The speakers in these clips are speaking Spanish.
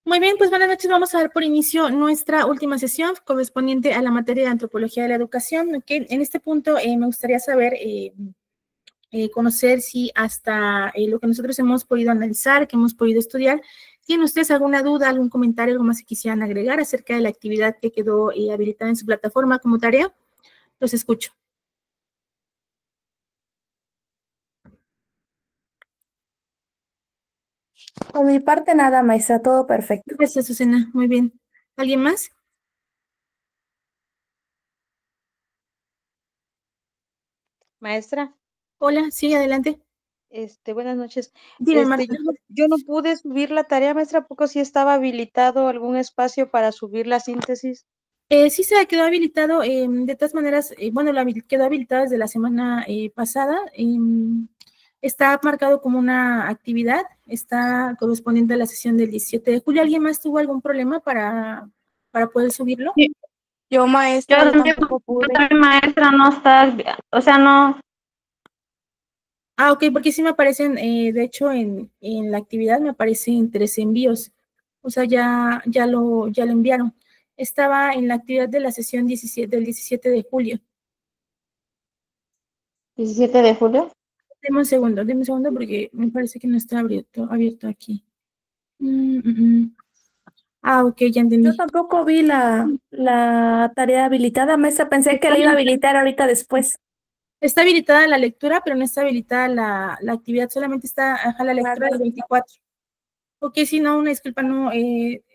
Muy bien, pues buenas noches. Vamos a dar por inicio nuestra última sesión correspondiente a la materia de Antropología de la Educación. Okay. En este punto me gustaría saber, conocer si hasta lo que nosotros hemos podido analizar, que hemos podido estudiar, ¿tienen ustedes alguna duda, algún comentario, algo más que quisieran agregar acerca de la actividad que quedó habilitada en su plataforma como tarea? Los escucho. Por mi parte nada, maestra, todo perfecto. Gracias, Susana. Muy bien. ¿Alguien más? Maestra, Hola, sí, adelante. buenas noches. Dime, Marta. Yo no pude subir la tarea, maestra, ¿a poco sí estaba habilitado algún espacio para subir la síntesis? Sí se quedó habilitado, de todas maneras, bueno, quedó habilitado desde la semana pasada. Está marcado como una actividad, está correspondiente a la sesión del 17 de julio. ¿Alguien más tuvo algún problema para poder subirlo? Sí. Yo, maestra, yo tampoco pude. Maestra, no está, o sea, no. Ah, ok, porque sí me aparecen, de hecho, en la actividad me aparecen 3 envíos. O sea, ya lo enviaron. Estaba en la actividad de la sesión del 17 de julio. 17 de julio. Deme un segundo porque me parece que no está abierto aquí. Ah, ok, ya entendí. Yo tampoco vi la tarea habilitada, maestra, pensé que la iba a habilitar ahorita después. Está habilitada la lectura, pero no está habilitada la actividad, solamente está la lectura del 24. Ok, sí, no, una disculpa, no,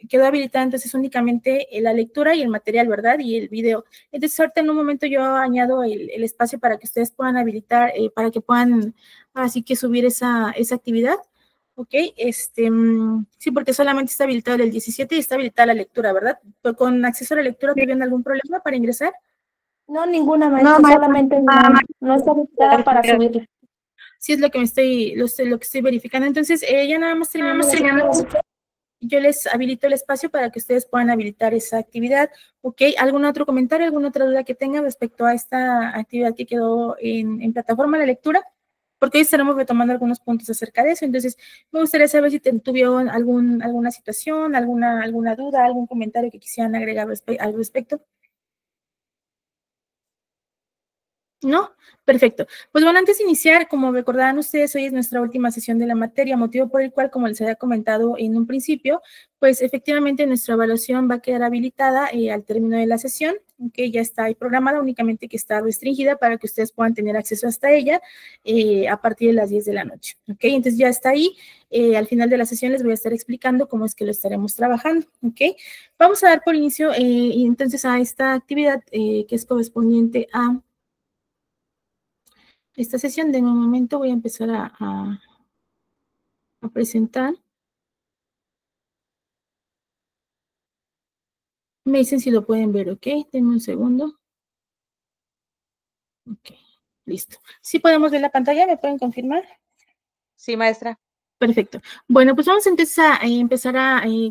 quedó habilitada entonces únicamente la lectura y el material, ¿verdad? Y el video. Entonces, ahorita en un momento yo añado el espacio para que ustedes puedan habilitar, para que puedan así que subir esa actividad. Ok, sí, porque solamente está habilitado el 17 y está habilitada la lectura, ¿verdad? Pero con acceso a la lectura, ¿tuvieron algún problema para ingresar? No, ninguna, maestra, solamente no está habilitada para subirla. Sí, es lo que lo que estoy verificando. Entonces, ya nada más terminamos. Yo les habilito el espacio para que ustedes puedan habilitar esa actividad. ¿Ok? ¿Algún otro comentario, alguna otra duda que tengan respecto a esta actividad que quedó en plataforma de lectura? Porque hoy estaremos retomando algunos puntos acerca de eso. Entonces, me gustaría saber si tuvieron alguna situación, alguna duda, algún comentario que quisieran agregar al respecto. ¿No? Perfecto. Pues bueno, antes de iniciar, como recordarán ustedes, hoy es nuestra última sesión de la materia, motivo por el cual, como les había comentado en un principio, pues efectivamente nuestra evaluación va a quedar habilitada al término de la sesión, que ya está ahí programada, únicamente que está restringida para que ustedes puedan tener acceso hasta ella a partir de las 10 de la noche. ¿Ok? Entonces ya está ahí. Al final de la sesión les voy a estar explicando cómo es que lo estaremos trabajando. ¿Ok? Vamos a dar por inicio entonces a esta actividad que es correspondiente a esta sesión. De un momento voy a empezar a presentar. Me dicen si lo pueden ver, ¿ok? Denme un segundo. Ok, listo. ¿Sí podemos ver la pantalla? ¿Me pueden confirmar? Sí, maestra. Perfecto. Bueno, pues vamos entonces a empezar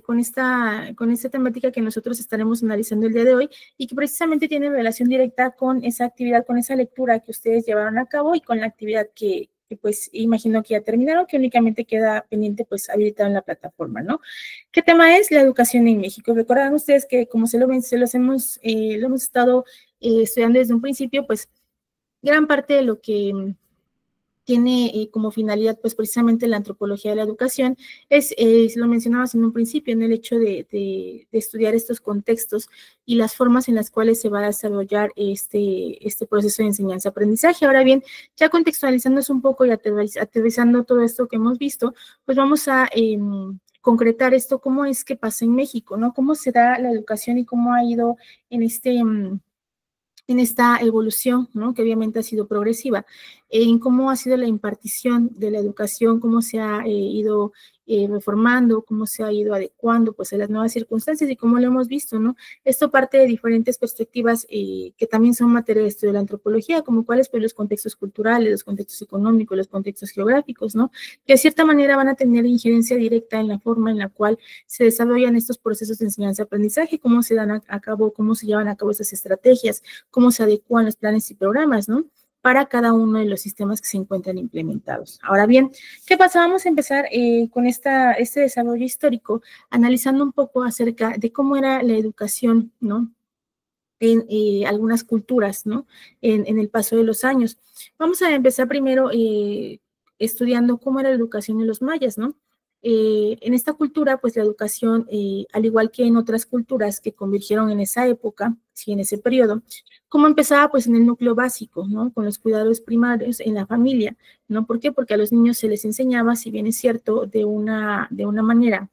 con esta temática que nosotros estaremos analizando el día de hoy y que precisamente tiene relación directa con esa actividad, con esa lectura que ustedes llevaron a cabo y con la actividad que pues imagino que ya terminaron, que únicamente queda pendiente pues habilitada en la plataforma, ¿no? ¿Qué tema es? La educación en México. Recordarán ustedes que como lo hemos estado estudiando desde un principio, pues gran parte de lo que tiene como finalidad, pues precisamente la antropología de la educación, es, lo mencionabas en un principio, en el hecho de estudiar estos contextos y las formas en las cuales se va a desarrollar este proceso de enseñanza-aprendizaje. Ahora bien, ya contextualizándose un poco y aterrizando todo esto que hemos visto, pues vamos a concretar esto, cómo es que pasa en México, ¿no? Cómo se da la educación y cómo ha ido en en esta evolución, ¿no? Que obviamente ha sido progresiva, en cómo ha sido la impartición de la educación, cómo se ha ido reformando, cómo se ha ido adecuando pues a las nuevas circunstancias y cómo lo hemos visto, ¿no? Esto parte de diferentes perspectivas que también son materia de estudio de la antropología, como cuáles pues los contextos culturales, los contextos económicos, los contextos geográficos, ¿no? Que de cierta manera van a tener injerencia directa en la forma en la cual se desarrollan estos procesos de enseñanza-aprendizaje, cómo se dan a cabo, cómo se llevan a cabo esas estrategias, cómo se adecuan los planes y programas, ¿no? para cada uno de los sistemas que se encuentran implementados. Ahora bien, ¿qué pasa? Vamos a empezar con este desarrollo histórico, analizando un poco acerca de cómo era la educación, ¿no?, en algunas culturas, ¿no?, en el paso de los años. Vamos a empezar primero estudiando cómo era la educación de los mayas, ¿no? En esta cultura, pues la educación, al igual que en otras culturas que convergieron en esa época, sí, en ese periodo, ¿cómo empezaba? Pues en el núcleo básico, ¿no?, con los cuidados primarios en la familia, ¿no? ¿Por qué? Porque a los niños se les enseñaba, si bien es cierto, de una manera,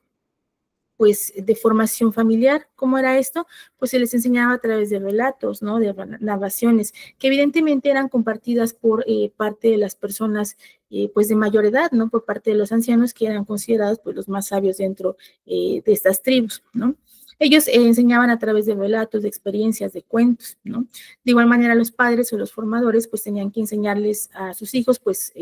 pues, de formación familiar. ¿Cómo era esto? Pues se les enseñaba a través de relatos, ¿no?, de narraciones, que evidentemente eran compartidas por parte de las personas, pues, de mayor edad, ¿no?, por parte de los ancianos, que eran considerados, pues, los más sabios dentro de estas tribus, ¿no? Ellos enseñaban a través de relatos, de experiencias, de cuentos, ¿no? De igual manera, los padres o los formadores, pues, tenían que enseñarles a sus hijos, pues,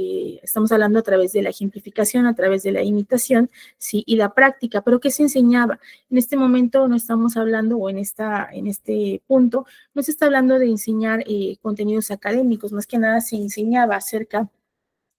estamos hablando a través de la ejemplificación, a través de la imitación, sí, y la práctica. ¿Pero qué se enseñaba? En este momento no estamos hablando, o en este punto, no se está hablando de enseñar contenidos académicos, más que nada se enseñaba acerca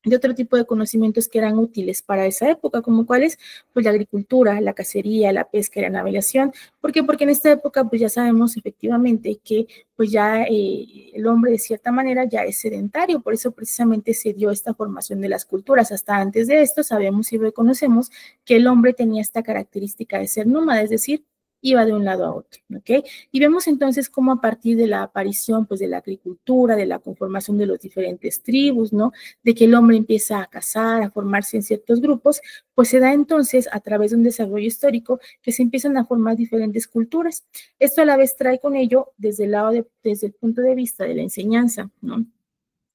de otro tipo de conocimientos que eran útiles para esa época, como cuáles, pues la agricultura, la cacería, la pesca y la navegación. ¿Por qué? Porque en esta época, pues ya sabemos efectivamente que pues ya el hombre de cierta manera ya es sedentario, por eso precisamente se dio esta formación de las culturas. Hasta antes de esto sabemos y reconocemos que el hombre tenía esta característica de ser nómada, es decir, iba de un lado a otro, ¿ok? Y vemos entonces cómo a partir de la aparición, pues, de la agricultura, de la conformación de los diferentes tribus, ¿no?, de que el hombre empieza a cazar, a formarse en ciertos grupos, pues se da entonces a través de un desarrollo histórico que se empiezan a formar diferentes culturas. Esto a la vez trae con ello, desde el punto de vista de la enseñanza, ¿no?,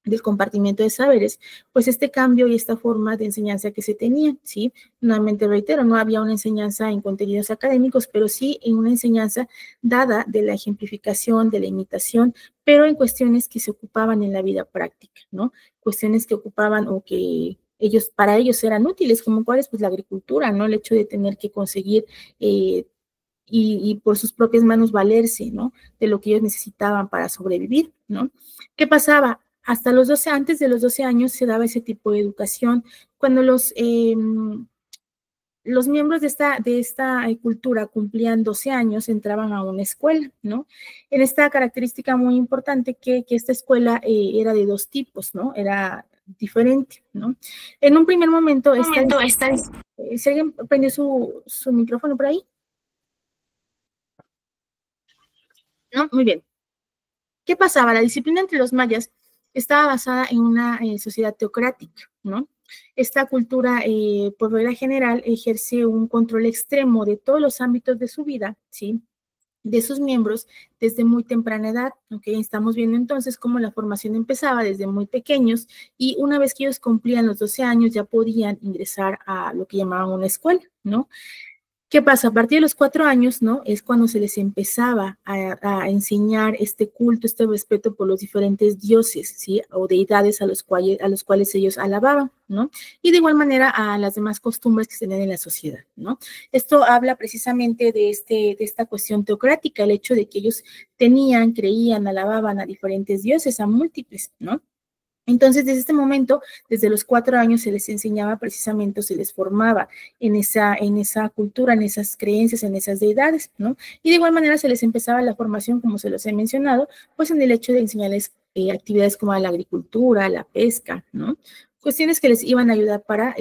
del compartimiento de saberes, pues este cambio y esta forma de enseñanza que se tenía, ¿sí? Nuevamente reitero, no había una enseñanza en contenidos académicos, pero sí en una enseñanza dada de la ejemplificación, de la imitación, pero en cuestiones que se ocupaban en la vida práctica, ¿no? Cuestiones que ocupaban o que para ellos eran útiles, como cuáles, pues la agricultura, ¿no? El hecho de tener que conseguir y por sus propias manos valerse, ¿no?, de lo que ellos necesitaban para sobrevivir, ¿no? ¿Qué pasaba? Hasta antes de los 12 años se daba ese tipo de educación. Cuando los miembros de esta cultura cumplían 12 años, entraban a una escuela, ¿no? En esta característica muy importante que esta escuela era de dos tipos, ¿no? Era diferente, ¿no? En un primer momento, ¿si alguien prendió su micrófono por ahí? ¿No? Muy bien. ¿Qué pasaba? La disciplina entre los mayas estaba basada en una sociedad teocrática, ¿no? Esta cultura, por regla general, ejerce un control extremo de todos los ámbitos de su vida, ¿sí?, de sus miembros desde muy temprana edad, ¿ok? Estamos viendo entonces cómo la formación empezaba desde muy pequeños y una vez que ellos cumplían los 12 años ya podían ingresar a lo que llamaban una escuela, ¿no? ¿Qué pasa? A partir de los 4 años, ¿no?, es cuando se les empezaba a enseñar este culto, este respeto por los diferentes dioses, ¿sí?, o deidades a los cuales ellos alababan, ¿no? Y de igual manera a las demás costumbres que se tenían en la sociedad, ¿no? Esto habla precisamente de esta cuestión teocrática, el hecho de que ellos creían, alababan a diferentes dioses, a múltiples, ¿no? Entonces, desde este momento, desde los 4 años se les enseñaba precisamente, se les formaba en esa cultura, en esas creencias, en esas deidades, ¿no? Y de igual manera se les empezaba la formación, como se los he mencionado, pues en el hecho de enseñarles actividades como la agricultura, la pesca, ¿no? Cuestiones que les iban a ayudar para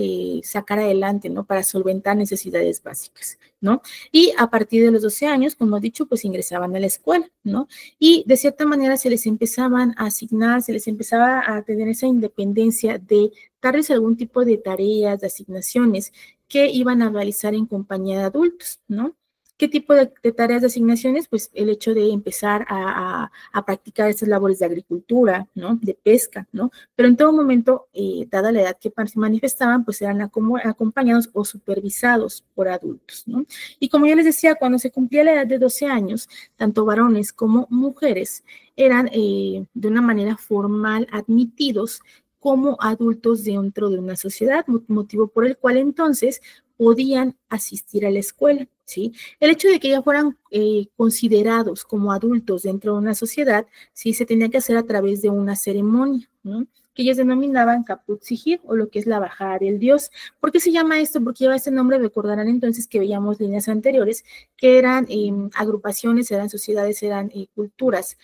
sacar adelante, ¿no?, para solventar necesidades básicas, ¿no? Y a partir de los 12 años, como he dicho, pues ingresaban a la escuela, ¿no? Y de cierta manera se les empezaban a asignar, se les empezaba a tener esa independencia de darles algún tipo de tareas, de asignaciones que iban a realizar en compañía de adultos, ¿no? ¿Qué tipo de tareas de asignaciones? Pues el hecho de empezar a practicar estas labores de agricultura, ¿no?, de pesca, ¿no? Pero en todo momento, dada la edad que se manifestaban, pues eran acompañados o supervisados por adultos, ¿no? Y como yo les decía, cuando se cumplía la edad de 12 años, tanto varones como mujeres eran de una manera formal admitidos como adultos dentro de una sociedad, motivo por el cual entonces podían asistir a la escuela, ¿sí? El hecho de que ya fueran considerados como adultos dentro de una sociedad, sí, se tenía que hacer a través de una ceremonia, ¿no? Que ellos denominaban Caput Sihir, o lo que es la bajada del dios. ¿Por qué se llama esto? Porque lleva este nombre, recordarán entonces que veíamos líneas anteriores, que eran agrupaciones, eran sociedades, eran culturas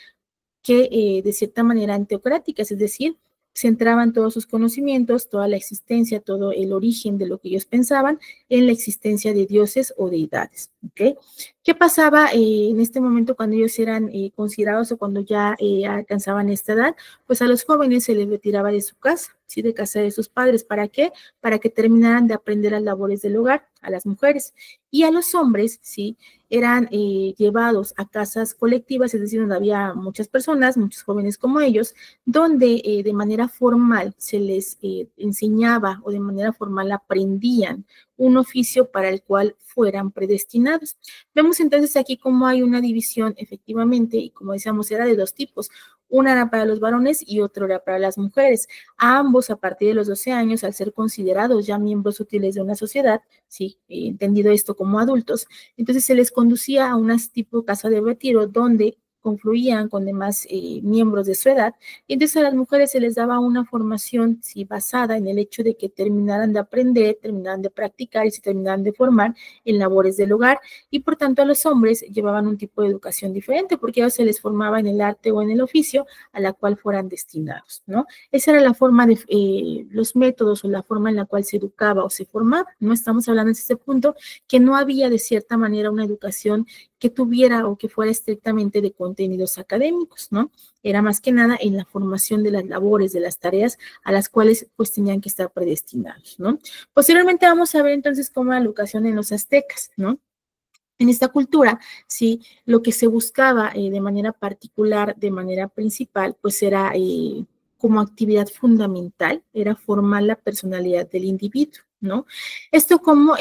que de cierta manera eran teocráticas, es decir, centraban todos sus conocimientos, toda la existencia, todo el origen de lo que ellos pensaban en la existencia de dioses o deidades. ¿Okay? ¿Qué pasaba en este momento cuando ellos eran considerados o cuando ya alcanzaban esta edad? Pues a los jóvenes se les retiraba de su casa, ¿sí? De casa de sus padres. ¿Para qué? Para que terminaran de aprender las labores del hogar, a las mujeres. Y a los hombres, ¿sí? Eran llevados a casas colectivas, es decir, donde había muchas personas, muchos jóvenes como ellos, donde de manera formal se les enseñaba o de manera formal aprendían un oficio para el cual fueran predestinados. Vemos entonces aquí cómo hay una división efectivamente, y como decíamos, era de dos tipos. Una era para los varones y otra era para las mujeres. A ambos, a partir de los 12 años, al ser considerados ya miembros útiles de una sociedad, sí, entendido esto como adultos, entonces se les conducía a una tipo casa de retiro donde confluían con demás miembros de su edad, y entonces a las mujeres se les daba una formación, sí, basada en el hecho de que terminaran de aprender, terminaran de practicar y se terminaran de formar en labores del hogar, y por tanto a los hombres llevaban un tipo de educación diferente, porque a ellos se les formaba en el arte o en el oficio a la cual fueran destinados, ¿no? Esa era la forma de, los métodos o la forma en la cual se educaba o se formaba, ¿no? Estamos hablando en este punto que no había de cierta manera una educación que tuviera o que fuera estrictamente de contenidos académicos, ¿no? Era más que nada en la formación de las labores, de las tareas a las cuales pues tenían que estar predestinados, ¿no? Posteriormente vamos a ver entonces cómo era la educación en los aztecas, ¿no? En esta cultura, sí, lo que se buscaba de manera particular, de manera principal, pues era como actividad fundamental, era formar la personalidad del individuo, ¿no? Esto cómo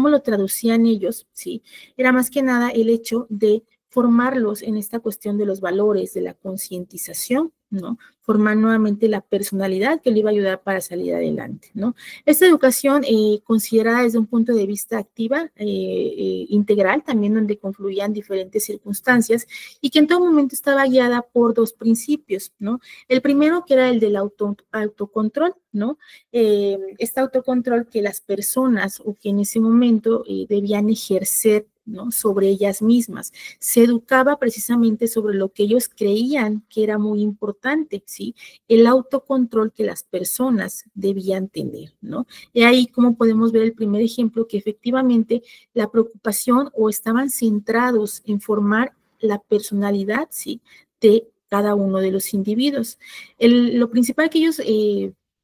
lo traducían ellos, sí, era más que nada el hecho de formarlos en esta cuestión de los valores, de la concientización, ¿no? Formar nuevamente la personalidad que le iba a ayudar para salir adelante, ¿no? Esta educación considerada desde un punto de vista activa, integral, también donde confluían diferentes circunstancias y que en todo momento estaba guiada por dos principios, ¿no? El primero que era el del autocontrol, ¿no? Este autocontrol que las personas o que en ese momento debían ejercer, ¿no? Sobre ellas mismas. Se educaba precisamente sobre lo que ellos creían que era muy importante, ¿sí? El autocontrol que las personas debían tener, ¿no? Y ahí como podemos ver el primer ejemplo que efectivamente la preocupación o estaban centrados en formar la personalidad, ¿sí? De cada uno de los individuos. Lo principal que ellos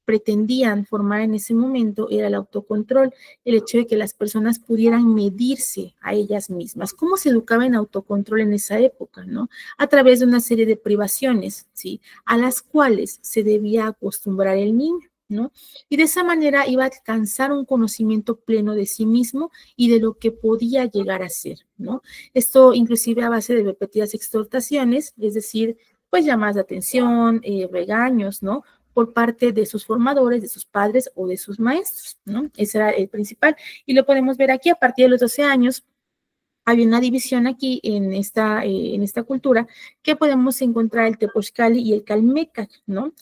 pretendían formar en ese momento era el autocontrol, el hecho de que las personas pudieran medirse a ellas mismas. ¿Cómo se educaba en autocontrol en esa época, no? A través de una serie de privaciones, ¿sí? A las cuales se debía acostumbrar el niño, ¿no? Y de esa manera iba a alcanzar un conocimiento pleno de sí mismo y de lo que podía llegar a ser, ¿no? Esto inclusive a base de repetidas exhortaciones, es decir, pues llamadas de atención, regaños, ¿no? Por parte de sus formadores, de sus padres o de sus maestros, ¿no? Ese era el principal. Y lo podemos ver aquí a partir de los 12 años. Había una división aquí en esta cultura que podemos encontrar el Tepochcali y el Calmecac, ¿no?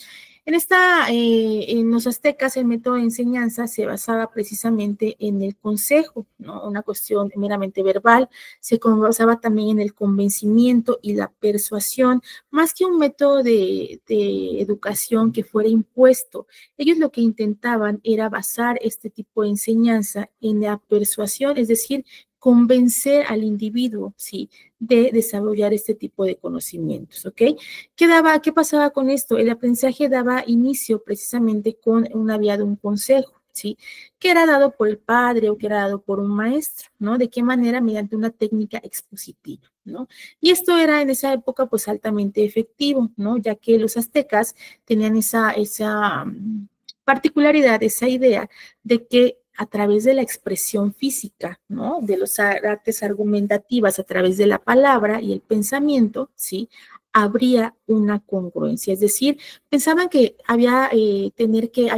En los aztecas, el método de enseñanza se basaba precisamente en el consejo, ¿no? Una cuestión meramente verbal, se basaba también en el convencimiento y la persuasión, más que un método de educación que fuera impuesto. Ellos lo que intentaban era basar este tipo de enseñanza en la persuasión, es decir, convencer al individuo, ¿sí? De desarrollar este tipo de conocimientos, ¿ok? ¿Qué pasaba con esto? El aprendizaje daba inicio precisamente con una vía de un consejo, ¿sí? Que era dado por el padre o que era dado por un maestro, ¿no? ¿De qué manera? Mediante una técnica expositiva, ¿no? Y esto era en esa época pues altamente efectivo, ¿no? Ya que los aztecas tenían esa particularidad, esa idea de que a través de la expresión física, ¿no? De los artes argumentativas, a través de la palabra y el pensamiento, ¿sí? Habría una congruencia, es decir, pensaban que había que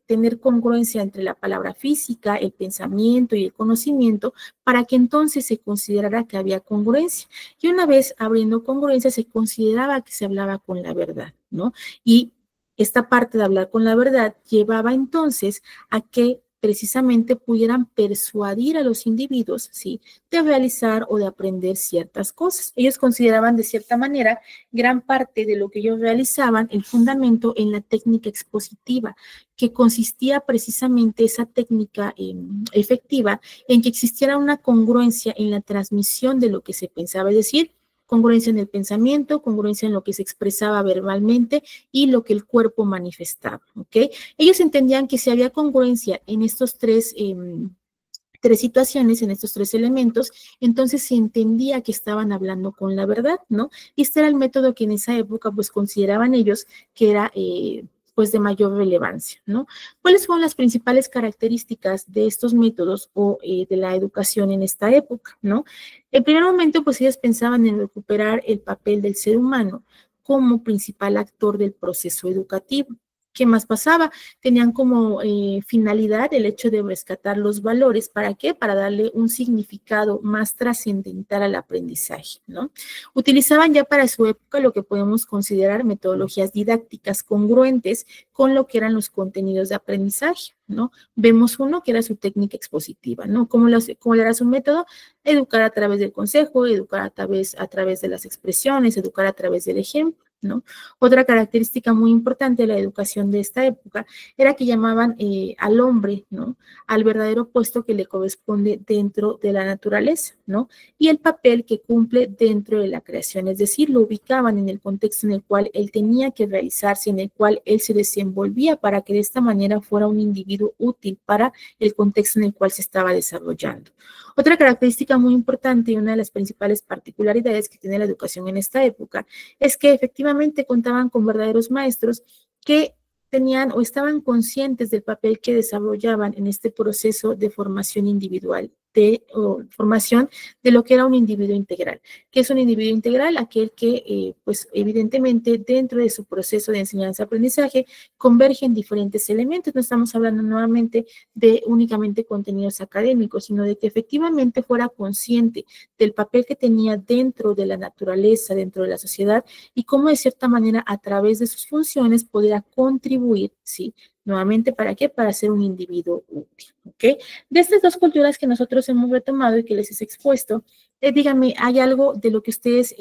tener congruencia entre la palabra física, el pensamiento y el conocimiento, para que entonces se considerara que había congruencia. Y una vez abriendo congruencia, se consideraba que se hablaba con la verdad, ¿no? Y esta parte de hablar con la verdad llevaba entonces a que precisamente pudieran persuadir a los individuos, ¿sí?, de realizar o de aprender ciertas cosas. Ellos consideraban de cierta manera gran parte de lo que ellos realizaban el fundamento en la técnica expositiva, que consistía precisamente esa técnica efectiva en que existiera una congruencia en la transmisión de lo que se pensaba, es decir, congruencia en el pensamiento, congruencia en lo que se expresaba verbalmente y lo que el cuerpo manifestaba, ¿ok? Ellos entendían que si había congruencia en estos tres situaciones, en estos tres elementos, entonces se entendía que estaban hablando con la verdad, ¿no? Y este era el método que en esa época pues consideraban ellos que era pues de mayor relevancia, ¿no? ¿Cuáles fueron las principales características de estos métodos o de la educación en esta época, ¿no? En primer momento, pues ellos pensaban en recuperar el papel del ser humano como principal actor del proceso educativo. ¿Qué más pasaba? Tenían como finalidad el hecho de rescatar los valores. ¿Para qué? Para darle un significado más trascendental al aprendizaje, ¿no? Utilizaban ya para su época lo que podemos considerar metodologías didácticas congruentes con lo que eran los contenidos de aprendizaje, ¿no? Vemos uno que era su técnica expositiva, ¿no? ¿Cómo era su método? Educar a través del consejo, educar a través de las expresiones, educar a través del ejemplo, ¿no? Otra característica muy importante de la educación de esta época era que llamaban al hombre, ¿no?, al verdadero puesto que le corresponde dentro de la naturaleza, ¿no?, y el papel que cumple dentro de la creación, es decir, lo ubicaban en el contexto en el cual él tenía que realizarse, en el cual él se desenvolvía para que de esta manera fuera un individuo útil para el contexto en el cual se estaba desarrollando. Otra característica muy importante y una de las principales particularidades que tiene la educación en esta época es que efectivamente contaban con verdaderos maestros que tenían o estaban conscientes del papel que desarrollaban en este proceso de formación individual, o formación de lo que era un individuo integral. ¿Qué es un individuo integral? Aquel que, pues, evidentemente, dentro de su proceso de enseñanza-aprendizaje, convergen diferentes elementos. No estamos hablando nuevamente de únicamente contenidos académicos, sino de que efectivamente fuera consciente del papel que tenía dentro de la naturaleza, dentro de la sociedad, y cómo de cierta manera a través de sus funciones pudiera contribuir, ¿sí?, nuevamente, ¿para qué? Para ser un individuo útil, ¿ok? De estas dos culturas que nosotros hemos retomado y que les he expuesto, díganme, ¿hay algo de lo que ustedes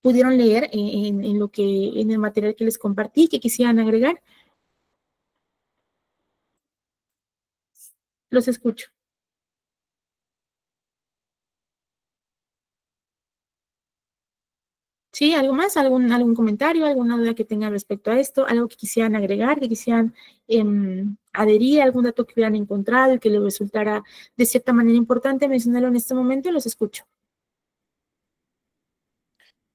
pudieron leer en el material que les compartí que quisieran agregar? Los escucho. ¿Sí? ¿Algo más? ¿Algún comentario? ¿Alguna duda que tengan respecto a esto? ¿Algo que quisieran agregar? ¿Que quisieran adherir a algún dato que hubieran encontrado y que les resultara de cierta manera importante mencionarlo en este momento? Los escucho.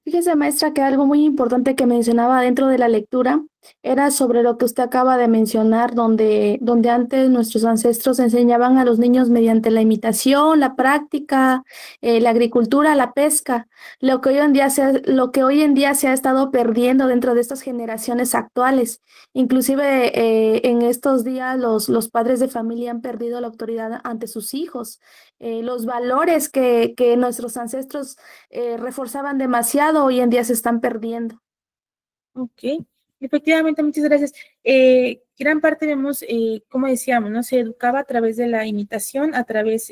Fíjese, maestra, que algo muy importante que mencionaba dentro de la lectura era sobre lo que usted acaba de mencionar, donde antes nuestros ancestros enseñaban a los niños mediante la imitación, la práctica, la agricultura, la pesca, lo que hoy en día se ha estado perdiendo dentro de estas generaciones actuales. Inclusive en estos días los padres de familia han perdido la autoridad ante sus hijos. Los valores que nuestros ancestros reforzaban demasiado, hoy en día se están perdiendo. Ok, efectivamente, muchas gracias. Gran parte vemos, como decíamos, ¿no? Se educaba a través de la imitación, a través,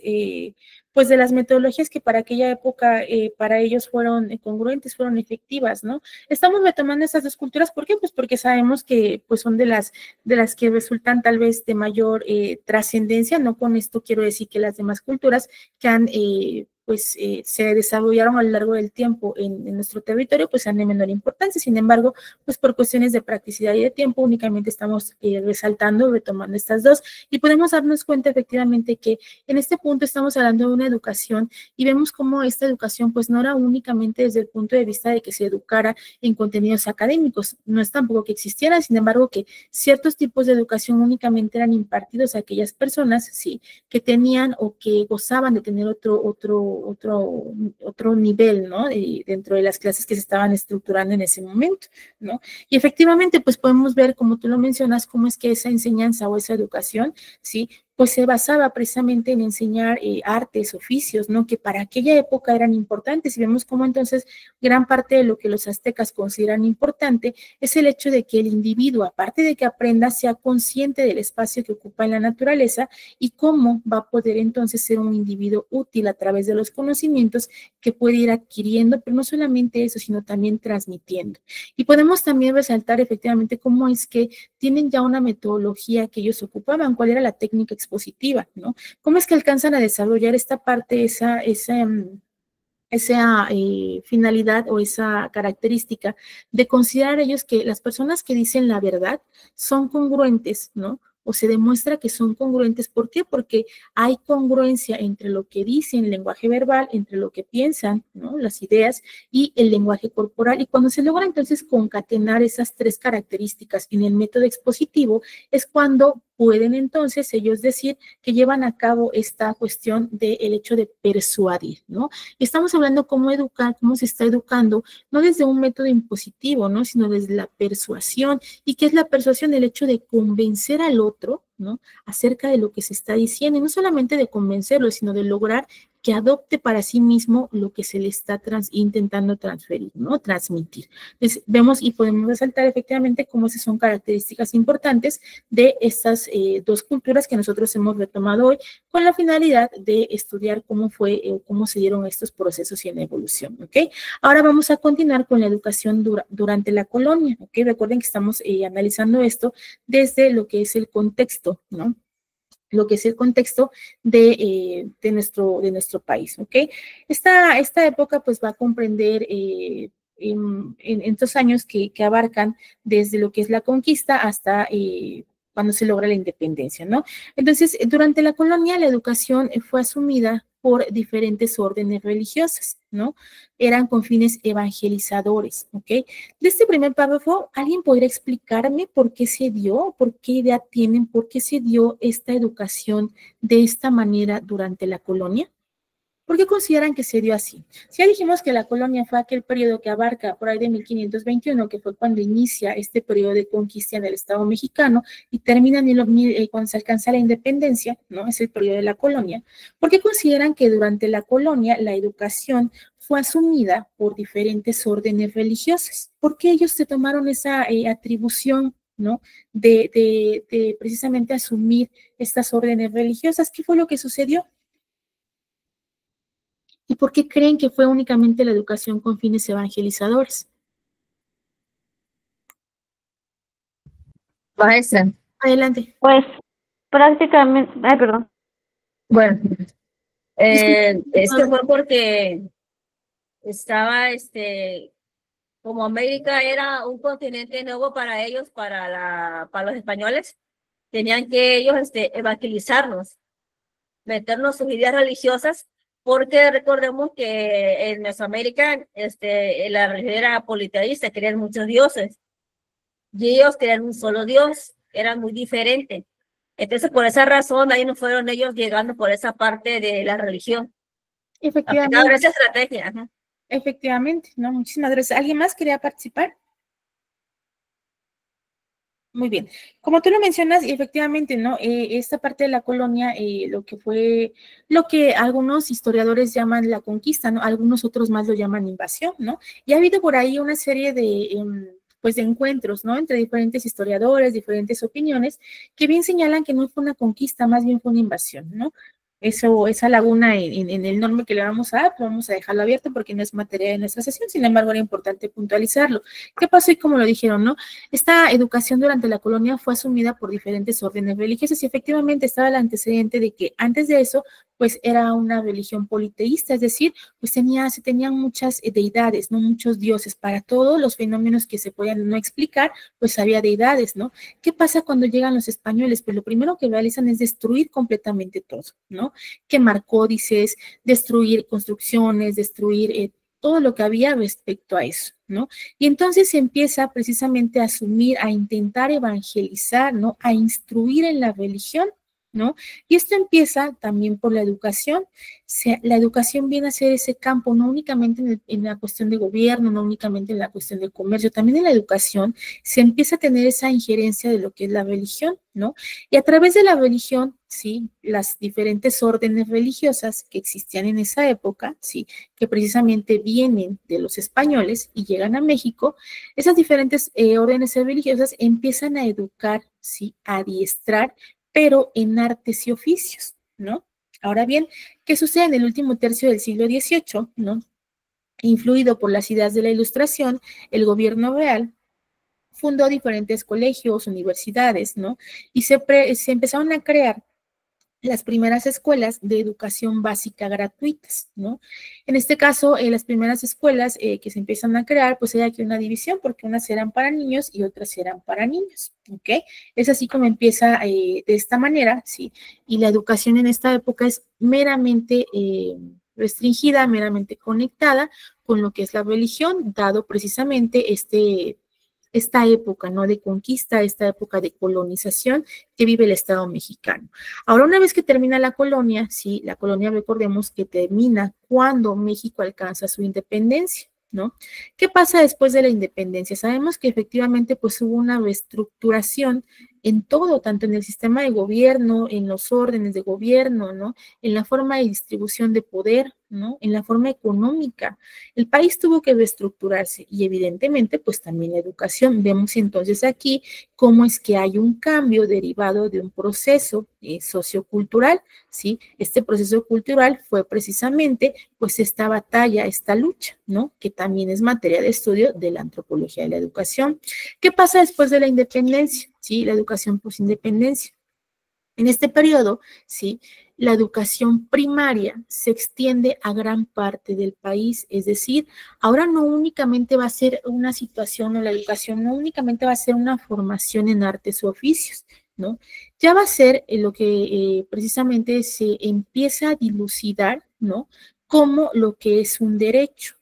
pues, de las metodologías que para aquella época, para ellos fueron congruentes, fueron efectivas, ¿no? Estamos retomando esas dos culturas, ¿por qué? Pues porque sabemos que, pues, son de las que resultan tal vez de mayor trascendencia, no con esto quiero decir que las demás culturas que han, pues, se desarrollaron a lo largo del tiempo en nuestro territorio, pues sean de menor importancia. Sin embargo, pues por cuestiones de practicidad y de tiempo, únicamente estamos resaltando, retomando estas dos, y podemos darnos cuenta efectivamente que en este punto estamos hablando de una educación y vemos cómo esta educación pues no era únicamente desde el punto de vista de que se educara en contenidos académicos, no es tampoco que existieran, sin embargo que ciertos tipos de educación únicamente eran impartidos a aquellas personas, sí, que tenían o que gozaban de tener otro otro nivel, ¿no? Dentro de las clases que se estaban estructurando en ese momento, ¿no? Y efectivamente, pues podemos ver, como tú lo mencionas, cómo es que esa enseñanza o esa educación, ¿sí? Pues se basaba precisamente en enseñar artes, oficios, ¿no? Que para aquella época eran importantes, y vemos cómo entonces gran parte de lo que los aztecas consideran importante es el hecho de que el individuo, aparte de que aprenda, sea consciente del espacio que ocupa en la naturaleza y cómo va a poder entonces ser un individuo útil a través de los conocimientos que puede ir adquiriendo, pero no solamente eso, sino también transmitiendo. Y podemos también resaltar efectivamente cómo es que tienen ya una metodología que ellos ocupaban, cuál era la técnica expositiva, ¿no? ¿Cómo es que alcanzan a desarrollar esta parte, esa finalidad o esa característica de considerar ellos que las personas que dicen la verdad son congruentes, ¿no? O se demuestra que son congruentes. ¿Por qué? Porque hay congruencia entre lo que dicen, el lenguaje verbal, entre lo que piensan, ¿no? Las ideas y el lenguaje corporal. Y cuando se logra entonces concatenar esas tres características en el método expositivo, es cuando pueden entonces ellos decir que llevan a cabo esta cuestión del hecho de persuadir, ¿no? Y estamos hablando cómo educar, cómo se está educando, no desde un método impositivo, ¿no? Sino desde la persuasión. ¿Y qué es la persuasión? El hecho de convencer al otro, ¿no? Acerca de lo que se está diciendo, y no solamente de convencerlo, sino de lograr que adopte para sí mismo lo que se le está intentando transferir, ¿no? Transmitir. Entonces, vemos y podemos resaltar efectivamente cómo esas son características importantes de estas dos culturas que nosotros hemos retomado hoy con la finalidad de estudiar cómo fue o cómo se dieron estos procesos y en evolución, ¿ok? Ahora vamos a continuar con la educación durante la colonia, ¿ok? Recuerden que estamos analizando esto desde lo que es el contexto, ¿no? Lo que es el contexto de nuestro país, ¿ok? Esta época pues va a comprender en estos años que abarcan desde lo que es la conquista hasta cuando se logra la independencia, ¿no? Entonces, durante la colonia, la educación fue asumida por diferentes órdenes religiosas, ¿no? Eran con fines evangelizadores, ¿ok? De este primer párrafo, ¿alguien podría explicarme por qué se dio, por qué idea tienen, por qué se dio esta educación de esta manera durante la colonia? ¿Por qué consideran que se dio así? Si ya dijimos que la colonia fue aquel periodo que abarca por ahí de 1521, que fue cuando inicia este periodo de conquista en el Estado mexicano y termina cuando se alcanza la independencia, ¿no? Es el periodo de la colonia. ¿Por qué consideran que durante la colonia la educación fue asumida por diferentes órdenes religiosas? ¿Por qué ellos se tomaron esa atribución, ¿no? De precisamente asumir estas órdenes religiosas? ¿Qué fue lo que sucedió? ¿Y por qué creen que fue únicamente la educación con fines evangelizadores? Maestra, Adelante. Pues prácticamente, ay, perdón. bueno, es que Ah, fue porque estaba, como América era un continente nuevo para ellos, para los españoles, tenían que ellos, evangelizarnos, meternos sus ideas religiosas, porque recordemos que en Mesoamérica, la religión era politeísta, querían muchos dioses, y ellos querían un solo Dios, eran muy diferentes. Entonces, por esa razón, ahí no fueron ellos llegando por esa parte de la religión. Aplicaron efectivamente, esa estrategia. Ajá. efectivamente, ¿no? Muchísimas gracias. ¿Alguien más quería participar? Muy bien. Como tú lo mencionas, y efectivamente, ¿no? Esta parte de la colonia, lo que algunos historiadores llaman la conquista, ¿no? Algunos otros más lo llaman invasión, ¿no? Y ha habido por ahí una serie pues de encuentros, ¿no? Entre diferentes historiadores, diferentes opiniones, que bien señalan que no fue una conquista, más bien fue una invasión, ¿no? Esa laguna en el norte que le vamos a dar, pues vamos a dejarlo abierto porque no es materia de nuestra sesión, sin embargo, era importante puntualizarlo. ¿Qué pasó? Y como lo dijeron, ¿no? Esta educación durante la colonia fue asumida por diferentes órdenes religiosas y efectivamente estaba el antecedente de que antes de eso, pues era una religión politeísta, es decir, pues se tenían muchas deidades, ¿no? Muchos dioses. Para todos los fenómenos que se podían no explicar, pues había deidades, ¿no? ¿Qué pasa cuando llegan los españoles? Pues lo primero que realizan es destruir completamente todo, ¿no? Quemar códices, destruir construcciones, destruir todo lo que había respecto a eso, ¿no? Y entonces se empieza precisamente a asumir, a intentar evangelizar, ¿no? A instruir en la religión, ¿no? Y esto empieza también por la educación. La educación viene a ser ese campo, no únicamente en la cuestión de gobierno, no únicamente en la cuestión de comercio, también en la educación se empieza a tener esa injerencia de lo que es la religión, ¿no? Y a través de la religión, sí, las diferentes órdenes religiosas que existían en esa época, sí, que precisamente vienen de los españoles y llegan a México, esas diferentes órdenes religiosas empiezan a educar, sí, a adiestrar, pero en artes y oficios, ¿no? Ahora bien, ¿qué sucede en el último tercio del siglo XVIII, ¿no? Influido por las ideas de la Ilustración, el gobierno real fundó diferentes colegios, universidades, ¿no? Y se empezaron a crear las primeras escuelas de educación básica gratuitas, ¿no? En este caso, las primeras escuelas que se empiezan a crear, pues hay aquí una división, porque unas eran para niños y otras eran para niños, ¿ok? Es así como empieza de esta manera, ¿sí? Y la educación en esta época es meramente restringida, meramente conectada con lo que es la religión, dado precisamente esta época, ¿no? De conquista, esta época de colonización que vive el Estado mexicano. Ahora, una vez que termina la colonia, sí, la colonia, recordemos que termina cuando México alcanza su independencia, ¿no? ¿Qué pasa después de la independencia? Sabemos que efectivamente pues hubo una reestructuración en todo, tanto en el sistema de gobierno, en los órdenes de gobierno, ¿no? En la forma de distribución de poder, ¿no? En la forma económica. El país tuvo que reestructurarse y evidentemente pues también la educación. Vemos entonces aquí cómo es que hay un cambio derivado de un proceso sociocultural, ¿sí? Este proceso cultural fue precisamente pues esta batalla, esta lucha, ¿no? Que también es materia de estudio de la antropología de la educación. ¿Qué pasa después de la independencia? ¿Sí? La educación posindependencia. En este periodo, ¿sí? La educación primaria se extiende a gran parte del país, es decir, ahora no únicamente va a ser una situación o la educación no únicamente va a ser una formación en artes o oficios, ¿no? Ya va a ser lo que precisamente se empieza a dilucidar, ¿no? Como lo que es un derecho.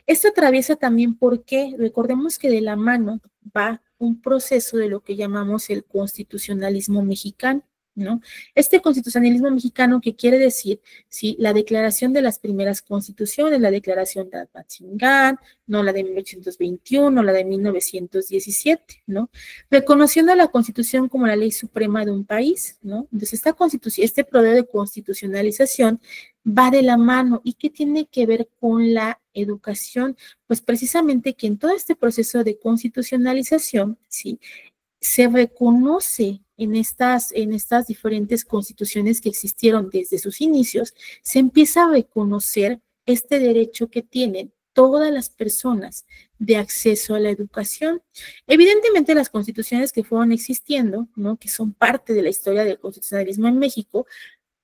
Esto atraviesa también porque recordemos que de la mano va un proceso de lo que llamamos el constitucionalismo mexicano, ¿no? Este constitucionalismo mexicano que quiere decir, sí, la declaración de las primeras constituciones, la declaración de Apatzingán, no la de 1821, la de 1917, ¿no? Reconociendo a la Constitución como la ley suprema de un país, ¿no? Entonces, esta constitución, este proceso de constitucionalización va de la mano. ¿Y qué tiene que ver con la educación? Pues precisamente que en todo este proceso de constitucionalización, ¿sí? Se reconoce en estas diferentes constituciones que existieron desde sus inicios, se empieza a reconocer este derecho que tienen todas las personas de acceso a la educación. Evidentemente, las constituciones que fueron existiendo, ¿no? Que son parte de la historia del constitucionalismo en México,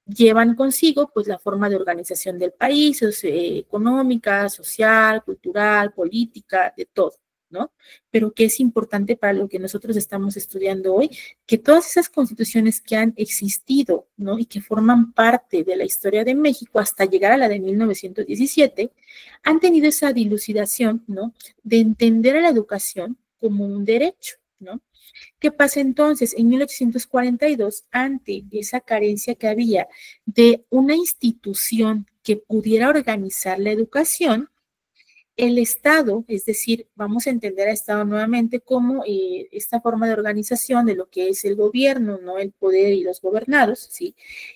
llevan consigo pues la forma de organización del país, económica, social, cultural, política, de todo, ¿no? Pero que es importante para lo que nosotros estamos estudiando hoy, que todas esas constituciones que han existido, ¿no? Y que forman parte de la historia de México hasta llegar a la de 1917, han tenido esa dilucidación, ¿no? De entender a la educación como un derecho, ¿no? ¿Qué pasa entonces? En 1842, ante esa carencia que había de una institución que pudiera organizar la educación, el Estado, es decir, vamos a entender al Estado nuevamente como esta forma de organización de lo que es el gobierno, ¿no? El poder y los gobernados, ¿sí?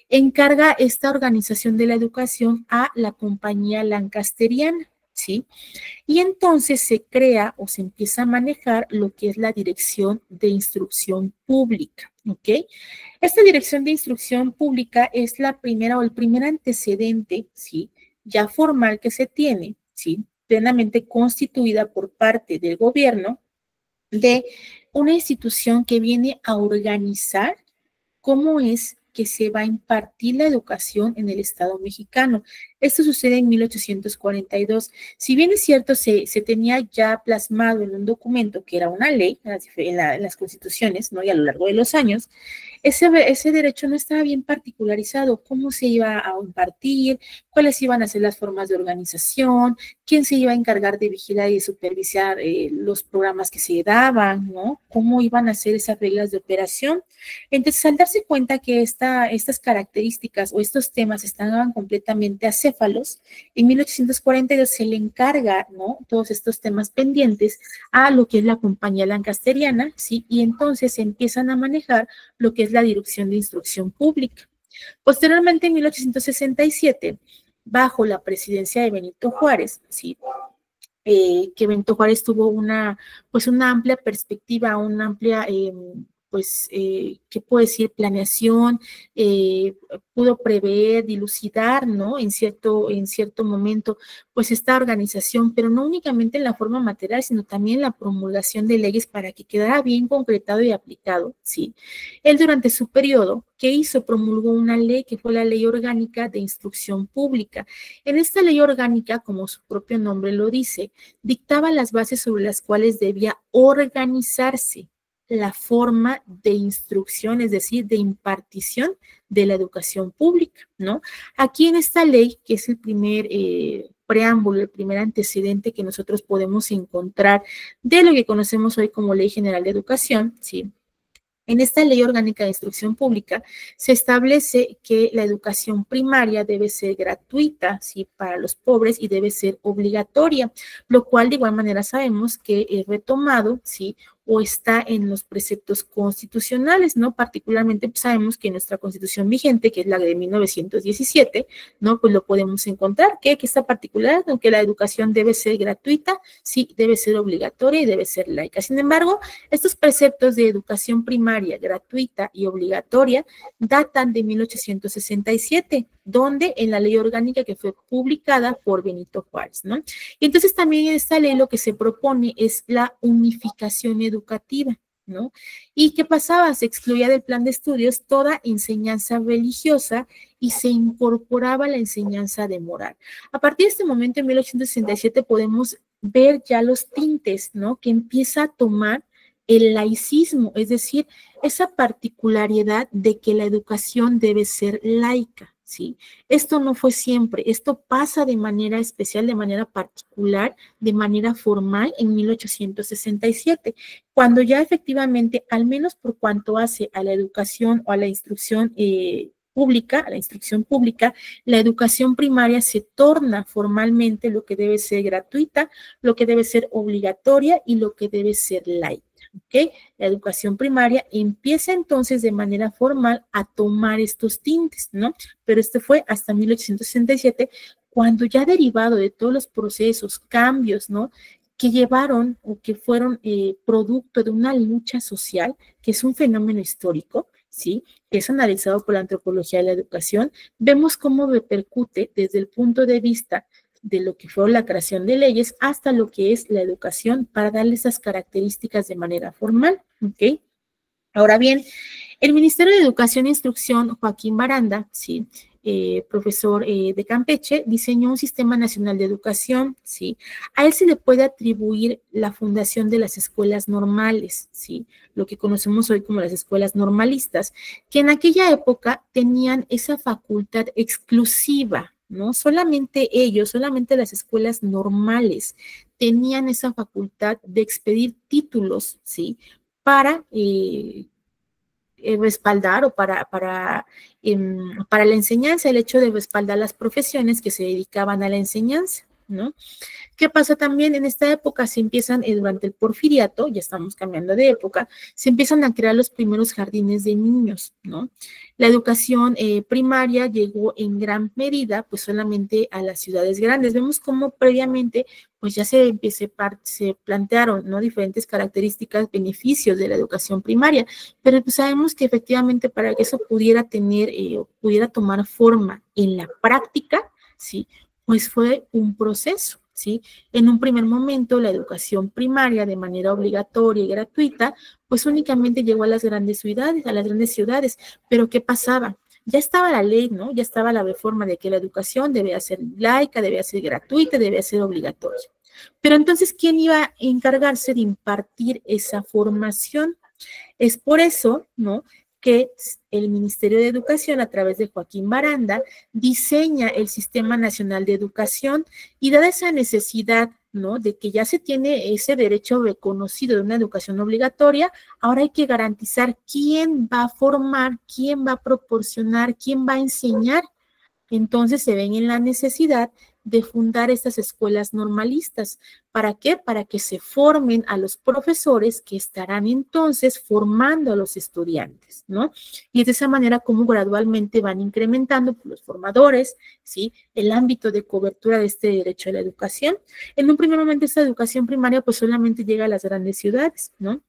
Encarga esta organización de la educación a la Compañía Lancasteriana, ¿sí? Y entonces se crea o se empieza a manejar lo que es la Dirección de Instrucción Pública, ¿ok? Esta Dirección de Instrucción Pública es la primera o el primer antecedente, ¿sí? Ya formal que se tiene, ¿sí? Plenamente constituida por parte del gobierno de una institución que viene a organizar cómo es que se va a impartir la educación en el Estado mexicano. Esto sucede en 1842. Si bien es cierto, se tenía ya plasmado en un documento que era una ley en las constituciones, ¿no? Y a lo largo de los años, ese derecho no estaba bien particularizado, cómo se iba a impartir, cuáles iban a ser las formas de organización, quién se iba a encargar de vigilar y supervisar los programas que se daban, ¿no? Cómo iban a ser esas reglas de operación. Entonces, al darse cuenta que estas características o estos temas estaban completamente acéfalos, en 1842 se le encarga, ¿no? Todos estos temas pendientes a lo que es la Compañía Lancasteriana, ¿sí? Y entonces se empiezan a manejar lo que es la Dirección de Instrucción Pública. Posteriormente, en 1867, bajo la presidencia de Benito Juárez, ¿sí? Que Benito Juárez tuvo una amplia perspectiva, una amplia, ¿qué puedo decir? Planeación, pudo prever, dilucidar, ¿no? En cierto momento, pues esta organización, pero no únicamente en la forma material, sino también la promulgación de leyes para que quedara bien concretado y aplicado, ¿sí? Él durante su periodo, ¿qué hizo? Promulgó una ley que fue la Ley Orgánica de Instrucción Pública. En esta ley orgánica, como su propio nombre lo dice, dictaba las bases sobre las cuales debía organizarse la forma de instrucción, es decir, de impartición de la educación pública, ¿no? Aquí en esta ley, que es el primer preámbulo, el primer antecedente que nosotros podemos encontrar de lo que conocemos hoy como Ley General de Educación, ¿sí? En esta Ley Orgánica de Instrucción Pública se establece que la educación primaria debe ser gratuita, ¿sí? Para los pobres y debe ser obligatoria, lo cual de igual manera sabemos que es retomado, ¿sí? O está en los preceptos constitucionales, ¿no? Particularmente pues, sabemos que en nuestra constitución vigente, que es la de 1917, ¿no? Pues lo podemos encontrar, que está particular, aunque la educación debe ser gratuita, sí, debe ser obligatoria y debe ser laica. Sin embargo, estos preceptos de educación primaria, gratuita y obligatoria datan de 1867, donde en la ley orgánica que fue publicada por Benito Juárez, ¿no? Y entonces también en esta ley lo que se propone es la unificación educativa, ¿no? ¿Y qué pasaba? Se excluía del plan de estudios toda enseñanza religiosa y se incorporaba la enseñanza de moral. A partir de este momento, en 1867, podemos ver ya los tintes, ¿no? Que empieza a tomar el laicismo, es decir, esa particularidad de que la educación debe ser laica, ¿sí? Esto no fue siempre, esto pasa de manera especial, de manera particular, de manera formal en 1867, cuando ya efectivamente, al menos por cuanto hace a la educación o a la instrucción pública, a la instrucción pública, la educación primaria se torna formalmente lo que debe ser gratuita, lo que debe ser obligatoria y lo que debe ser laica. ¿Okay? La educación primaria empieza entonces de manera formal a tomar estos tintes, ¿no? Pero este fue hasta 1867, cuando ya derivado de todos los procesos, cambios, ¿no? Que llevaron o que fueron producto de una lucha social, que es un fenómeno histórico, ¿sí? Que es analizado por la antropología de la educación, vemos cómo repercute desde el punto de vista de lo que fue la creación de leyes hasta lo que es la educación para darle esas características de manera formal, ¿ok? Ahora bien, el Ministerio de Educación e Instrucción, Joaquín Baranda, ¿sí? Profesor de Campeche, diseñó un sistema nacional de educación, ¿sí? A él se le puede atribuir la fundación de las escuelas normales, ¿sí? Lo que conocemos hoy como las escuelas normalistas, que en aquella época tenían esa facultad exclusiva, ¿no? Solamente ellos, solamente las escuelas normales tenían esa facultad de expedir títulos, ¿sí? Para respaldar o para la enseñanza, el hecho de respaldar las profesiones que se dedicaban a la enseñanza, ¿no? ¿Qué pasa también? En esta época se empiezan, durante el porfiriato, ya estamos cambiando de época, se empiezan a crear los primeros jardines de niños, ¿no? La educación primaria llegó en gran medida, pues solamente a las ciudades grandes. Vemos cómo previamente, pues ya se plantearon, ¿no? Diferentes características, beneficios de la educación primaria, pero pues sabemos que efectivamente para que eso pudiera tener, pudiera tomar forma en la práctica, ¿sí? Pues fue un proceso, ¿sí? En un primer momento, la educación primaria de manera obligatoria y gratuita, pues únicamente llegó a las grandes ciudades, pero ¿qué pasaba? ya estaba la ley, ¿no? Ya estaba la reforma de que la educación debía ser laica, debía ser gratuita, debía ser obligatoria. Pero entonces, ¿quién iba a encargarse de impartir esa formación? Es por eso, ¿no?, que el Ministerio de Educación, a través de Joaquín Baranda, diseña el Sistema Nacional de Educación y dada esa necesidad, ¿no?, de que ya se tiene ese derecho reconocido de una educación obligatoria, ahora hay que garantizar quién va a formar, quién va a proporcionar, quién va a enseñar. Entonces se ven en la necesidad de fundar estas escuelas normalistas. ¿Para qué? Para que se formen a los profesores que estarán entonces formando a los estudiantes, ¿no? Y es de esa manera como gradualmente van incrementando los formadores, ¿sí?, el ámbito de cobertura de este derecho a la educación. En un primer momento esta educación primaria pues solamente llega a las grandes ciudades, ¿no?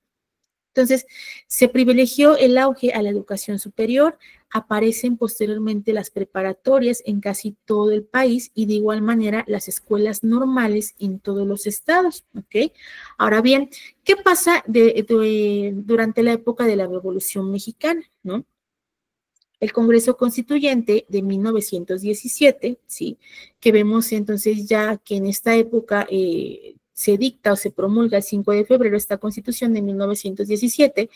Entonces, se privilegió el auge a la educación superior, aparecen posteriormente las preparatorias en casi todo el país y de igual manera las escuelas normales en todos los estados, ¿ok? Ahora bien, ¿qué pasa durante la época de la Revolución Mexicana, ¿no? El Congreso Constituyente de 1917, ¿sí?, que vemos entonces ya que en esta época se dicta o se promulga el 5 de febrero esta Constitución de 1917,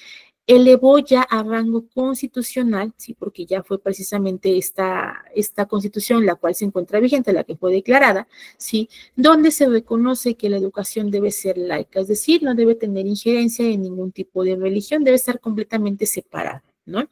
elevó ya a rango constitucional, sí, porque ya fue precisamente esta Constitución la cual se encuentra vigente, la que fue declarada, sí, donde se reconoce que la educación debe ser laica, es decir, no debe tener injerencia en ningún tipo de religión, debe estar completamente separada, ¿no?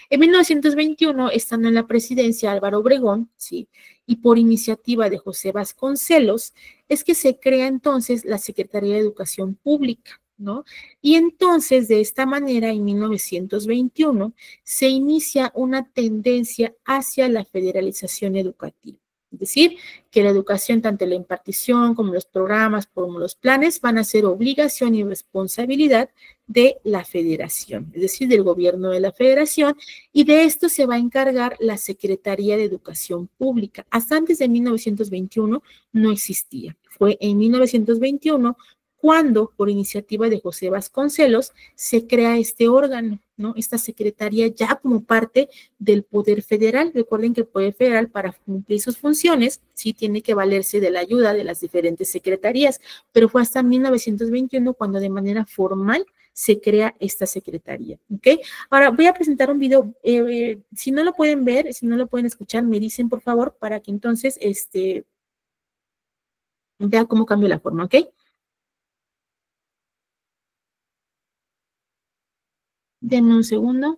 En 1921, estando en la presidencia Álvaro Obregón, ¿sí?, y por iniciativa de José Vasconcelos, es que se crea entonces la Secretaría de Educación Pública, ¿no? Y entonces, de esta manera, en 1921, se inicia una tendencia hacia la federalización educativa. Es decir, que la educación, tanto la impartición como los programas, como los planes, van a ser obligación y responsabilidad de la federación, es decir, del gobierno de la federación, y de esto se va a encargar la Secretaría de Educación Pública. Hasta antes de 1921 no existía. Fue en 1921 cuando, por iniciativa de José Vasconcelos, se crea este órgano, ¿no? Esta secretaría ya como parte del Poder Federal. Recuerden que el Poder Federal, para cumplir sus funciones, sí tiene que valerse de la ayuda de las diferentes secretarías, pero fue hasta 1921 cuando de manera formal se crea esta secretaría, ¿ok? Ahora voy a presentar un video, si no lo pueden ver, si no lo pueden escuchar, me dicen por favor, para que entonces, vea cómo cambia la forma, ¿ok? Denme un segundo.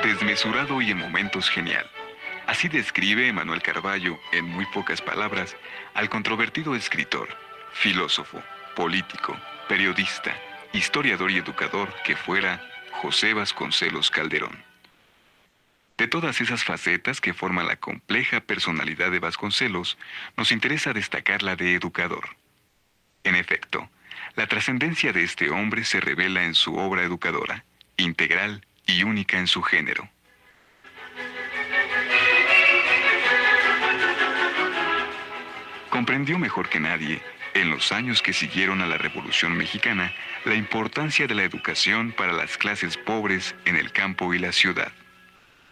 Desmesurado y en momentos genial. Así describe Emanuel Carballo, en muy pocas palabras, al controvertido escritor, filósofo, político, periodista, historiador y educador que fuera José Vasconcelos Calderón. De todas esas facetas que forman la compleja personalidad de Vasconcelos, nos interesa destacar la de educador. En efecto, la trascendencia de este hombre se revela en su obra educadora, integral y única en su género. Comprendió mejor que nadie, en los años que siguieron a la Revolución Mexicana, la importancia de la educación para las clases pobres en el campo y la ciudad.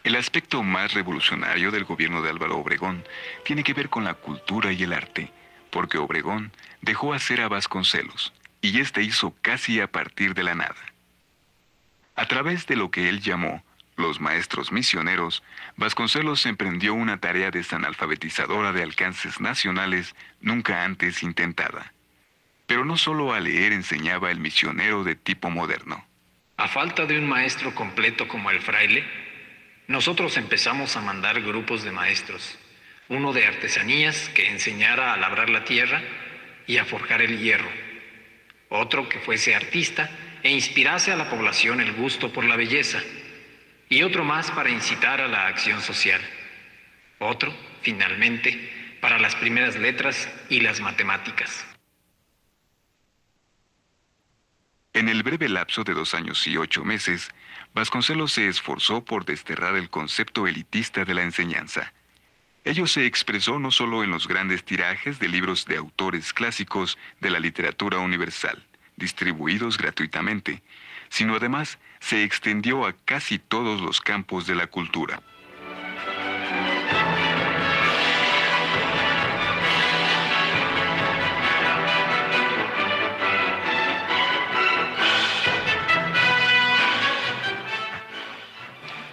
El aspecto más revolucionario del gobierno de Álvaro Obregón tiene que ver con la cultura y el arte, porque Obregón dejó hacer a Vasconcelos, y éste hizo casi a partir de la nada. A través de lo que él llamó los maestros misioneros, Vasconcelos emprendió una tarea desanalfabetizadora de alcances nacionales nunca antes intentada. Pero no solo a leer enseñaba el misionero de tipo moderno. A falta de un maestro completo como el fraile, nosotros empezamos a mandar grupos de maestros, uno de artesanías que enseñara a labrar la tierra y a forjar el hierro, otro que fuese artista e inspirase a la población el gusto por la belleza, y otro más para incitar a la acción social, otro, finalmente, para las primeras letras y las matemáticas. En el breve lapso de 2 años y 8 meses, Vasconcelos se esforzó por desterrar el concepto elitista de la enseñanza. Ello se expresó no solo en los grandes tirajes de libros de autores clásicos de la literatura universal, distribuidos gratuitamente, sino además se extendió a casi todos los campos de la cultura.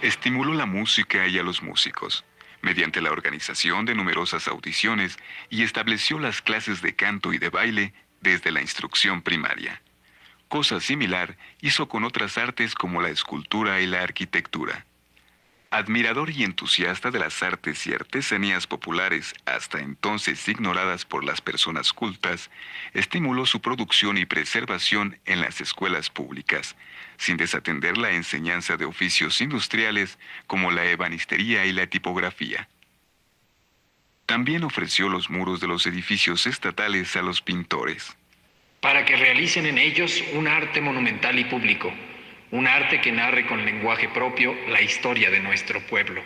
Estimuló la música y a los músicos, mediante la organización de numerosas audiciones, y estableció las clases de canto y de baile desde la instrucción primaria. Cosa similar hizo con otras artes como la escultura y la arquitectura. Admirador y entusiasta de las artes y artesanías populares hasta entonces ignoradas por las personas cultas, estimuló su producción y preservación en las escuelas públicas, sin desatender la enseñanza de oficios industriales como la ebanistería y la tipografía. También ofreció los muros de los edificios estatales a los pintores, para que realicen en ellos un arte monumental y público, un arte que narre con lenguaje propio la historia de nuestro pueblo.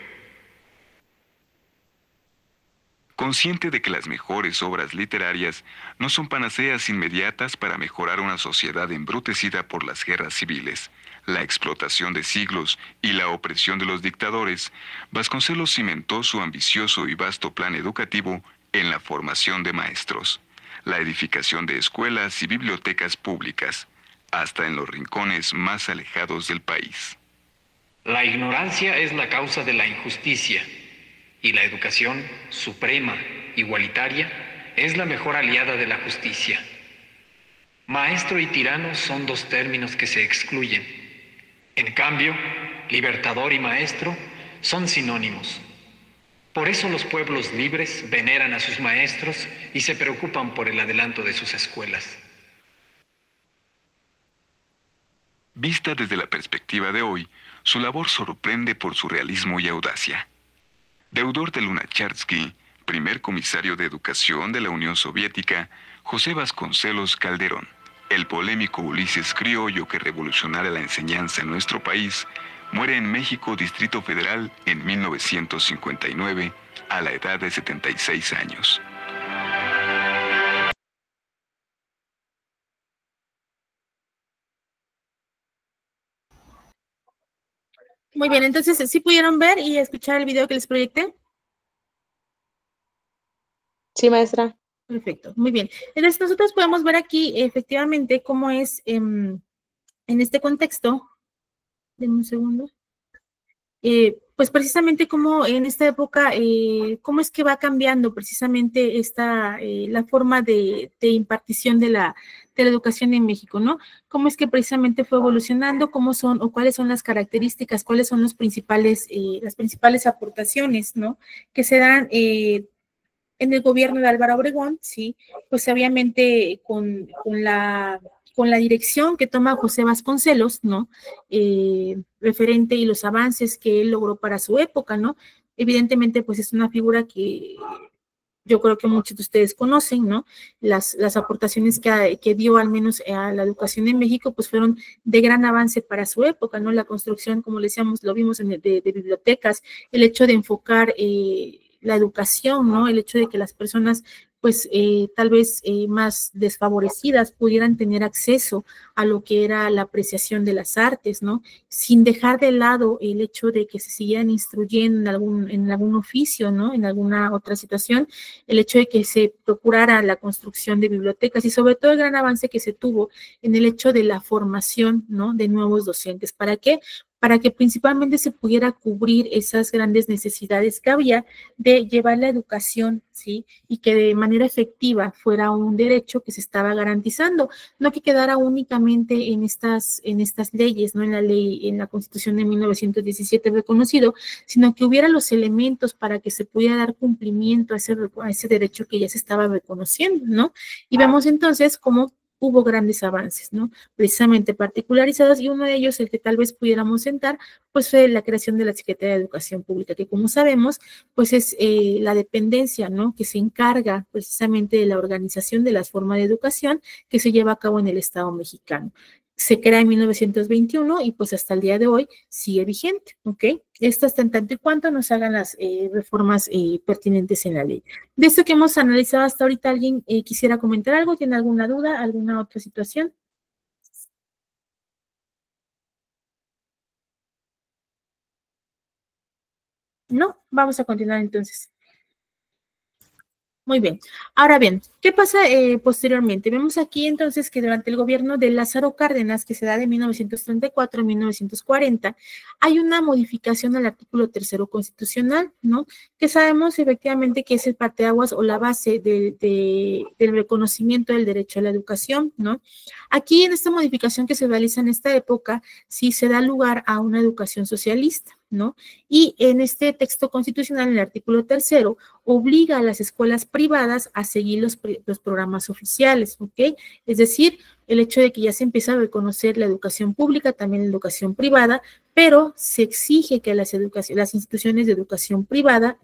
Consciente de que las mejores obras literarias no son panaceas inmediatas para mejorar una sociedad embrutecida por las guerras civiles, la explotación de siglos y la opresión de los dictadores, Vasconcelos cimentó su ambicioso y vasto plan educativo en la formación de maestros, la edificación de escuelas y bibliotecas públicas, hasta en los rincones más alejados del país. La ignorancia es la causa de la injusticia, y la educación suprema, igualitaria, es la mejor aliada de la justicia. Maestro y tirano son dos términos que se excluyen. En cambio, libertador y maestro son sinónimos. Por eso los pueblos libres veneran a sus maestros y se preocupan por el adelanto de sus escuelas. Vista desde la perspectiva de hoy, su labor sorprende por su realismo y audacia. Deudor de Lunacharsky, primer comisario de educación de la Unión Soviética, José Vasconcelos Calderón, el polémico Ulises criollo que revolucionara la enseñanza en nuestro país, muere en México, Distrito Federal, en 1959, a la edad de 76 años. Muy bien, entonces, ¿sí pudieron ver y escuchar el video que les proyecté? Sí, maestra. Perfecto, muy bien. Entonces, nosotros podemos ver aquí, efectivamente, cómo es en este contexto. Denme un segundo. Pues precisamente como en esta época, cómo es que va cambiando precisamente la forma de impartición de la educación en México, ¿no? Cómo es que precisamente fue evolucionando, cómo son o cuáles son las características, cuáles son las principales aportaciones, ¿no? Que se dan en el gobierno de Álvaro Obregón, sí, pues obviamente con la con la dirección que toma José Vasconcelos, ¿no? Referente y los avances que él logró para su época, ¿no? Evidentemente, pues es una figura que yo creo que muchos de ustedes conocen, ¿no? Las aportaciones que dio al menos a la educación en México, pues fueron de gran avance para su época, ¿no? La construcción, como le decíamos, lo vimos de bibliotecas, el hecho de enfocar la educación, ¿no? El hecho de que las personas pues tal vez más desfavorecidas pudieran tener acceso a lo que era la apreciación de las artes, ¿no? Sin dejar de lado el hecho de que se siguieran instruyendo en algún oficio, ¿no? En alguna otra situación, el hecho de que se procurara la construcción de bibliotecas y sobre todo el gran avance que se tuvo en el hecho de la formación, ¿no? De nuevos docentes. ¿Para qué? Para que principalmente se pudiera cubrir esas grandes necesidades que había de llevar la educación, ¿sí? Y que de manera efectiva fuera un derecho que se estaba garantizando, no que quedara únicamente en estas leyes, ¿no? En la ley, en la Constitución de 1917 reconocido, sino que hubiera los elementos para que se pudiera dar cumplimiento a ese derecho que ya se estaba reconociendo, ¿no? Y vemos entonces cómo hubo grandes avances, ¿no? Precisamente particularizados, y uno de ellos, el que tal vez pudiéramos sentar, pues fue la creación de la Secretaría de Educación Pública, que como sabemos, pues es la dependencia, ¿no? Que se encarga precisamente de la organización de las formas de educación que se lleva a cabo en el Estado mexicano. Se crea en 1921 y pues hasta el día de hoy sigue vigente, ¿ok? Esto hasta en tanto y cuanto nos hagan las reformas pertinentes en la ley. De esto que hemos analizado hasta ahorita, ¿alguien quisiera comentar algo? ¿Tiene alguna duda? ¿Alguna otra situación? No, vamos a continuar entonces. Muy bien. Ahora bien, ¿qué pasa posteriormente? Vemos aquí entonces que durante el gobierno de Lázaro Cárdenas, que se da de 1934 a 1940, hay una modificación al artículo 3º constitucional, ¿no? Que sabemos efectivamente que es el parteaguas o la base del reconocimiento del derecho a la educación, ¿no? Aquí en esta modificación que se realiza en esta época, sí se da lugar a una educación socialista, ¿no? Y en este texto constitucional, en el artículo 3º, obliga a las escuelas privadas a seguir los programas oficiales, ¿ok? Es decir, el hecho de que ya se empieza a reconocer la educación pública, también la educación privada, pero se exige que las instituciones de educación privada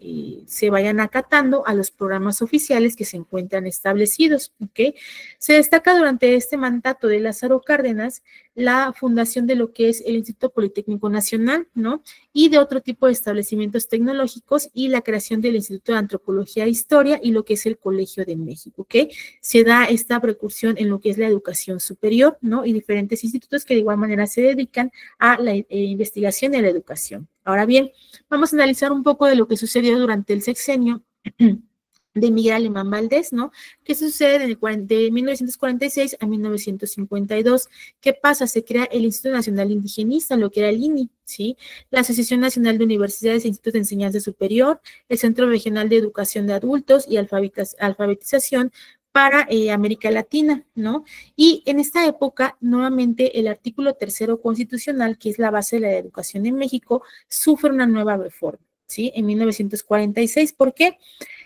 se vayan acatando a los programas oficiales que se encuentran establecidos, ¿ok? Se destaca durante este mandato de Lázaro Cárdenas la fundación de lo que es el Instituto Politécnico Nacional, ¿no? Y de otro tipo de establecimientos tecnológicos y la creación del Instituto de Antropología e Historia y lo que es el Colegio de México, ¿ok? Se da esta precursión en lo que es la educación superior, ¿no? Y diferentes institutos que de igual manera se dedican a la investigación y a la educación. Ahora bien, vamos a analizar un poco de lo que sucedió durante el sexenio de Miguel Alemán Valdés, ¿no? ¿Qué sucede de 1946 a 1952? ¿Qué pasa? Se crea el Instituto Nacional Indigenista, lo que era el INI, ¿sí? La Asociación Nacional de Universidades e Institutos de Enseñanza Superior, el Centro Regional de Educación de Adultos y Alfabetización para América Latina, ¿no? Y en esta época, nuevamente, el artículo 3º constitucional, que es la base de la educación en México, sufre una nueva reforma, ¿sí? En 1946, ¿por qué?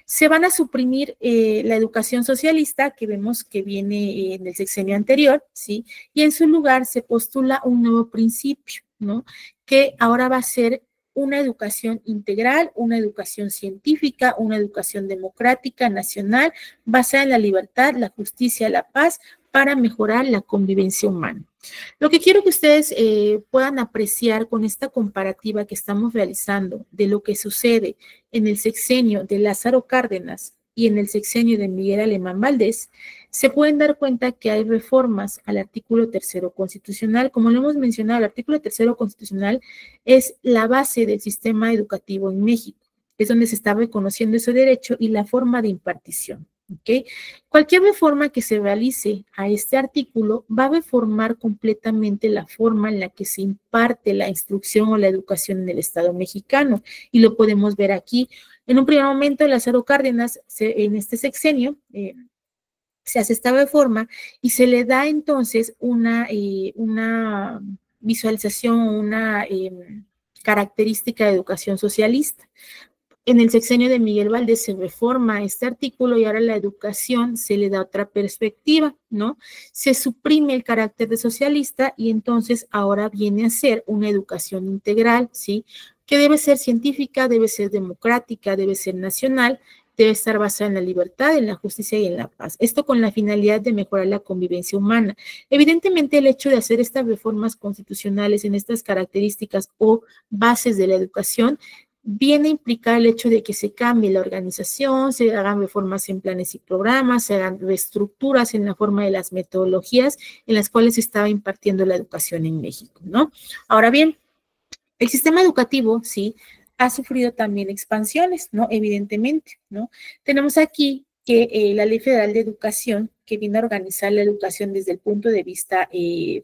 Se van a suprimir la educación socialista que vemos que viene en el sexenio anterior, ¿sí? Y en su lugar se postula un nuevo principio, ¿no? Que ahora va a ser una educación integral, una educación científica, una educación democrática, nacional, basada en la libertad, la justicia, la paz, para mejorar la convivencia humana. Lo que quiero que ustedes puedan apreciar con esta comparativa que estamos realizando de lo que sucede en el sexenio de Lázaro Cárdenas y en el sexenio de Miguel Alemán Valdés, se pueden dar cuenta que hay reformas al artículo 3º constitucional. Como lo hemos mencionado, el artículo 3º constitucional es la base del sistema educativo en México. Es donde se está reconociendo ese derecho y la forma de impartición. ¿Okay? Cualquier reforma que se realice a este artículo va a reformar completamente la forma en la que se imparte la instrucción o la educación en el Estado mexicano, y lo podemos ver aquí. En un primer momento, Lázaro Cárdenas, en este sexenio, se hace esta reforma y se le da entonces una visualización, una característica de educación socialista. En el sexenio de Miguel Valdés se reforma este artículo y ahora la educación se le da otra perspectiva, ¿no? Se suprime el carácter de socialista y entonces ahora viene a ser una educación integral, ¿sí? Que debe ser científica, debe ser democrática, debe ser nacional, debe estar basada en la libertad, en la justicia y en la paz. Esto con la finalidad de mejorar la convivencia humana. Evidentemente, el hecho de hacer estas reformas constitucionales en estas características o bases de la educación viene a implicar el hecho de que se cambie la organización, se hagan reformas en planes y programas, se hagan reestructuras en la forma de las metodologías en las cuales se estaba impartiendo la educación en México, ¿no? Ahora bien, el sistema educativo, sí, ha sufrido también expansiones, ¿no? Evidentemente, ¿no? Tenemos aquí que la Ley Federal de Educación, que viene a organizar la educación desde el punto de vista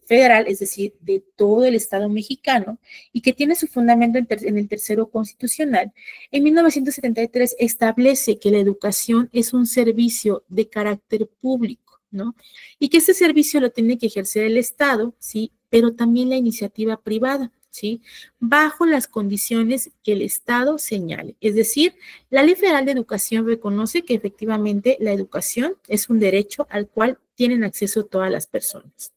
federal, es decir, de todo el Estado mexicano, y que tiene su fundamento en el tercero constitucional, en 1973 establece que la educación es un servicio de carácter público, ¿no? Y que este servicio lo tiene que ejercer el Estado, ¿sí? Pero también la iniciativa privada, ¿sí? Bajo las condiciones que el Estado señale. Es decir, la Ley Federal de Educación reconoce que efectivamente la educación es un derecho al cual tienen acceso todas las personas.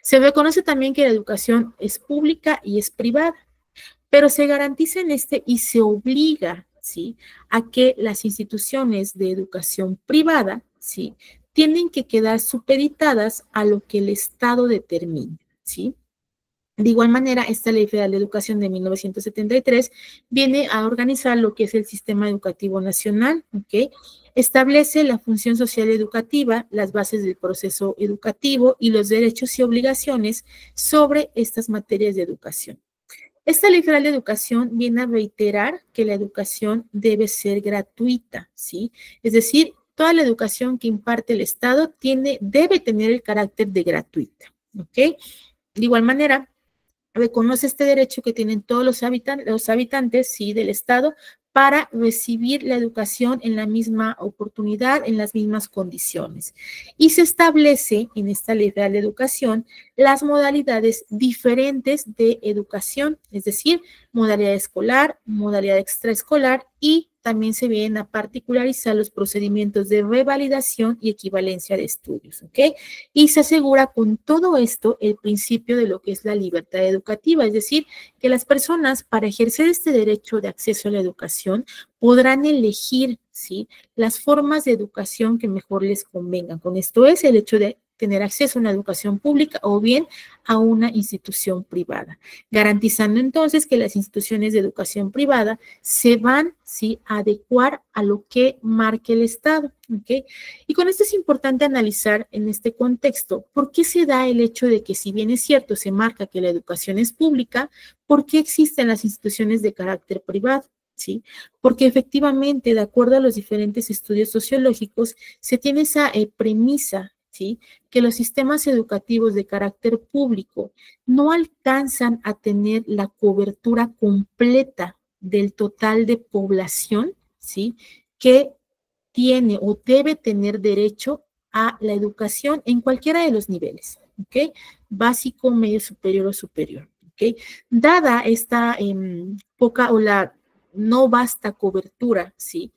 Se reconoce también que la educación es pública y es privada, pero se garantiza en y se obliga, ¿sí? A que las instituciones de educación privada, ¿sí? Tienen que quedar supeditadas a lo que el Estado determine, ¿sí? De igual manera, esta Ley Federal de Educación de 1973 viene a organizar lo que es el Sistema Educativo Nacional, ¿ok? Establece la función social educativa, las bases del proceso educativo y los derechos y obligaciones sobre estas materias de educación. Esta Ley Federal de Educación viene a reiterar que la educación debe ser gratuita, ¿sí? Es decir, toda la educación que imparte el Estado debe tener el carácter de gratuita, ¿ok? De igual manera, reconoce este derecho que tienen todos los habitantes, ¿sí? Del Estado para recibir la educación en la misma oportunidad, en las mismas condiciones. Y se establece en esta Ley Federal de Educación las modalidades diferentes de educación, es decir, modalidad escolar, modalidad extraescolar y también se vienen a particularizar los procedimientos de revalidación y equivalencia de estudios, ¿ok? Y se asegura con todo esto el principio de lo que es la libertad educativa, es decir, que las personas para ejercer este derecho de acceso a la educación podrán elegir, ¿sí? Las formas de educación que mejor les convengan. Con esto es el hecho de tener acceso a una educación pública o bien a una institución privada, garantizando entonces que las instituciones de educación privada se van, ¿sí? A adecuar a lo que marque el Estado, ¿ok? Y con esto es importante analizar en este contexto por qué se da el hecho de que si bien es cierto se marca que la educación es pública, ¿por qué existen las instituciones de carácter privado? ¿Sí? Porque efectivamente, de acuerdo a los diferentes estudios sociológicos, se tiene esa premisa, ¿sí? Que los sistemas educativos de carácter público no alcanzan a tener la cobertura completa del total de población, ¿sí? Que tiene o debe tener derecho a la educación en cualquiera de los niveles, ¿ok? Básico, medio superior o superior, ¿ok? Dada esta poca o la no basta cobertura, ¿sí?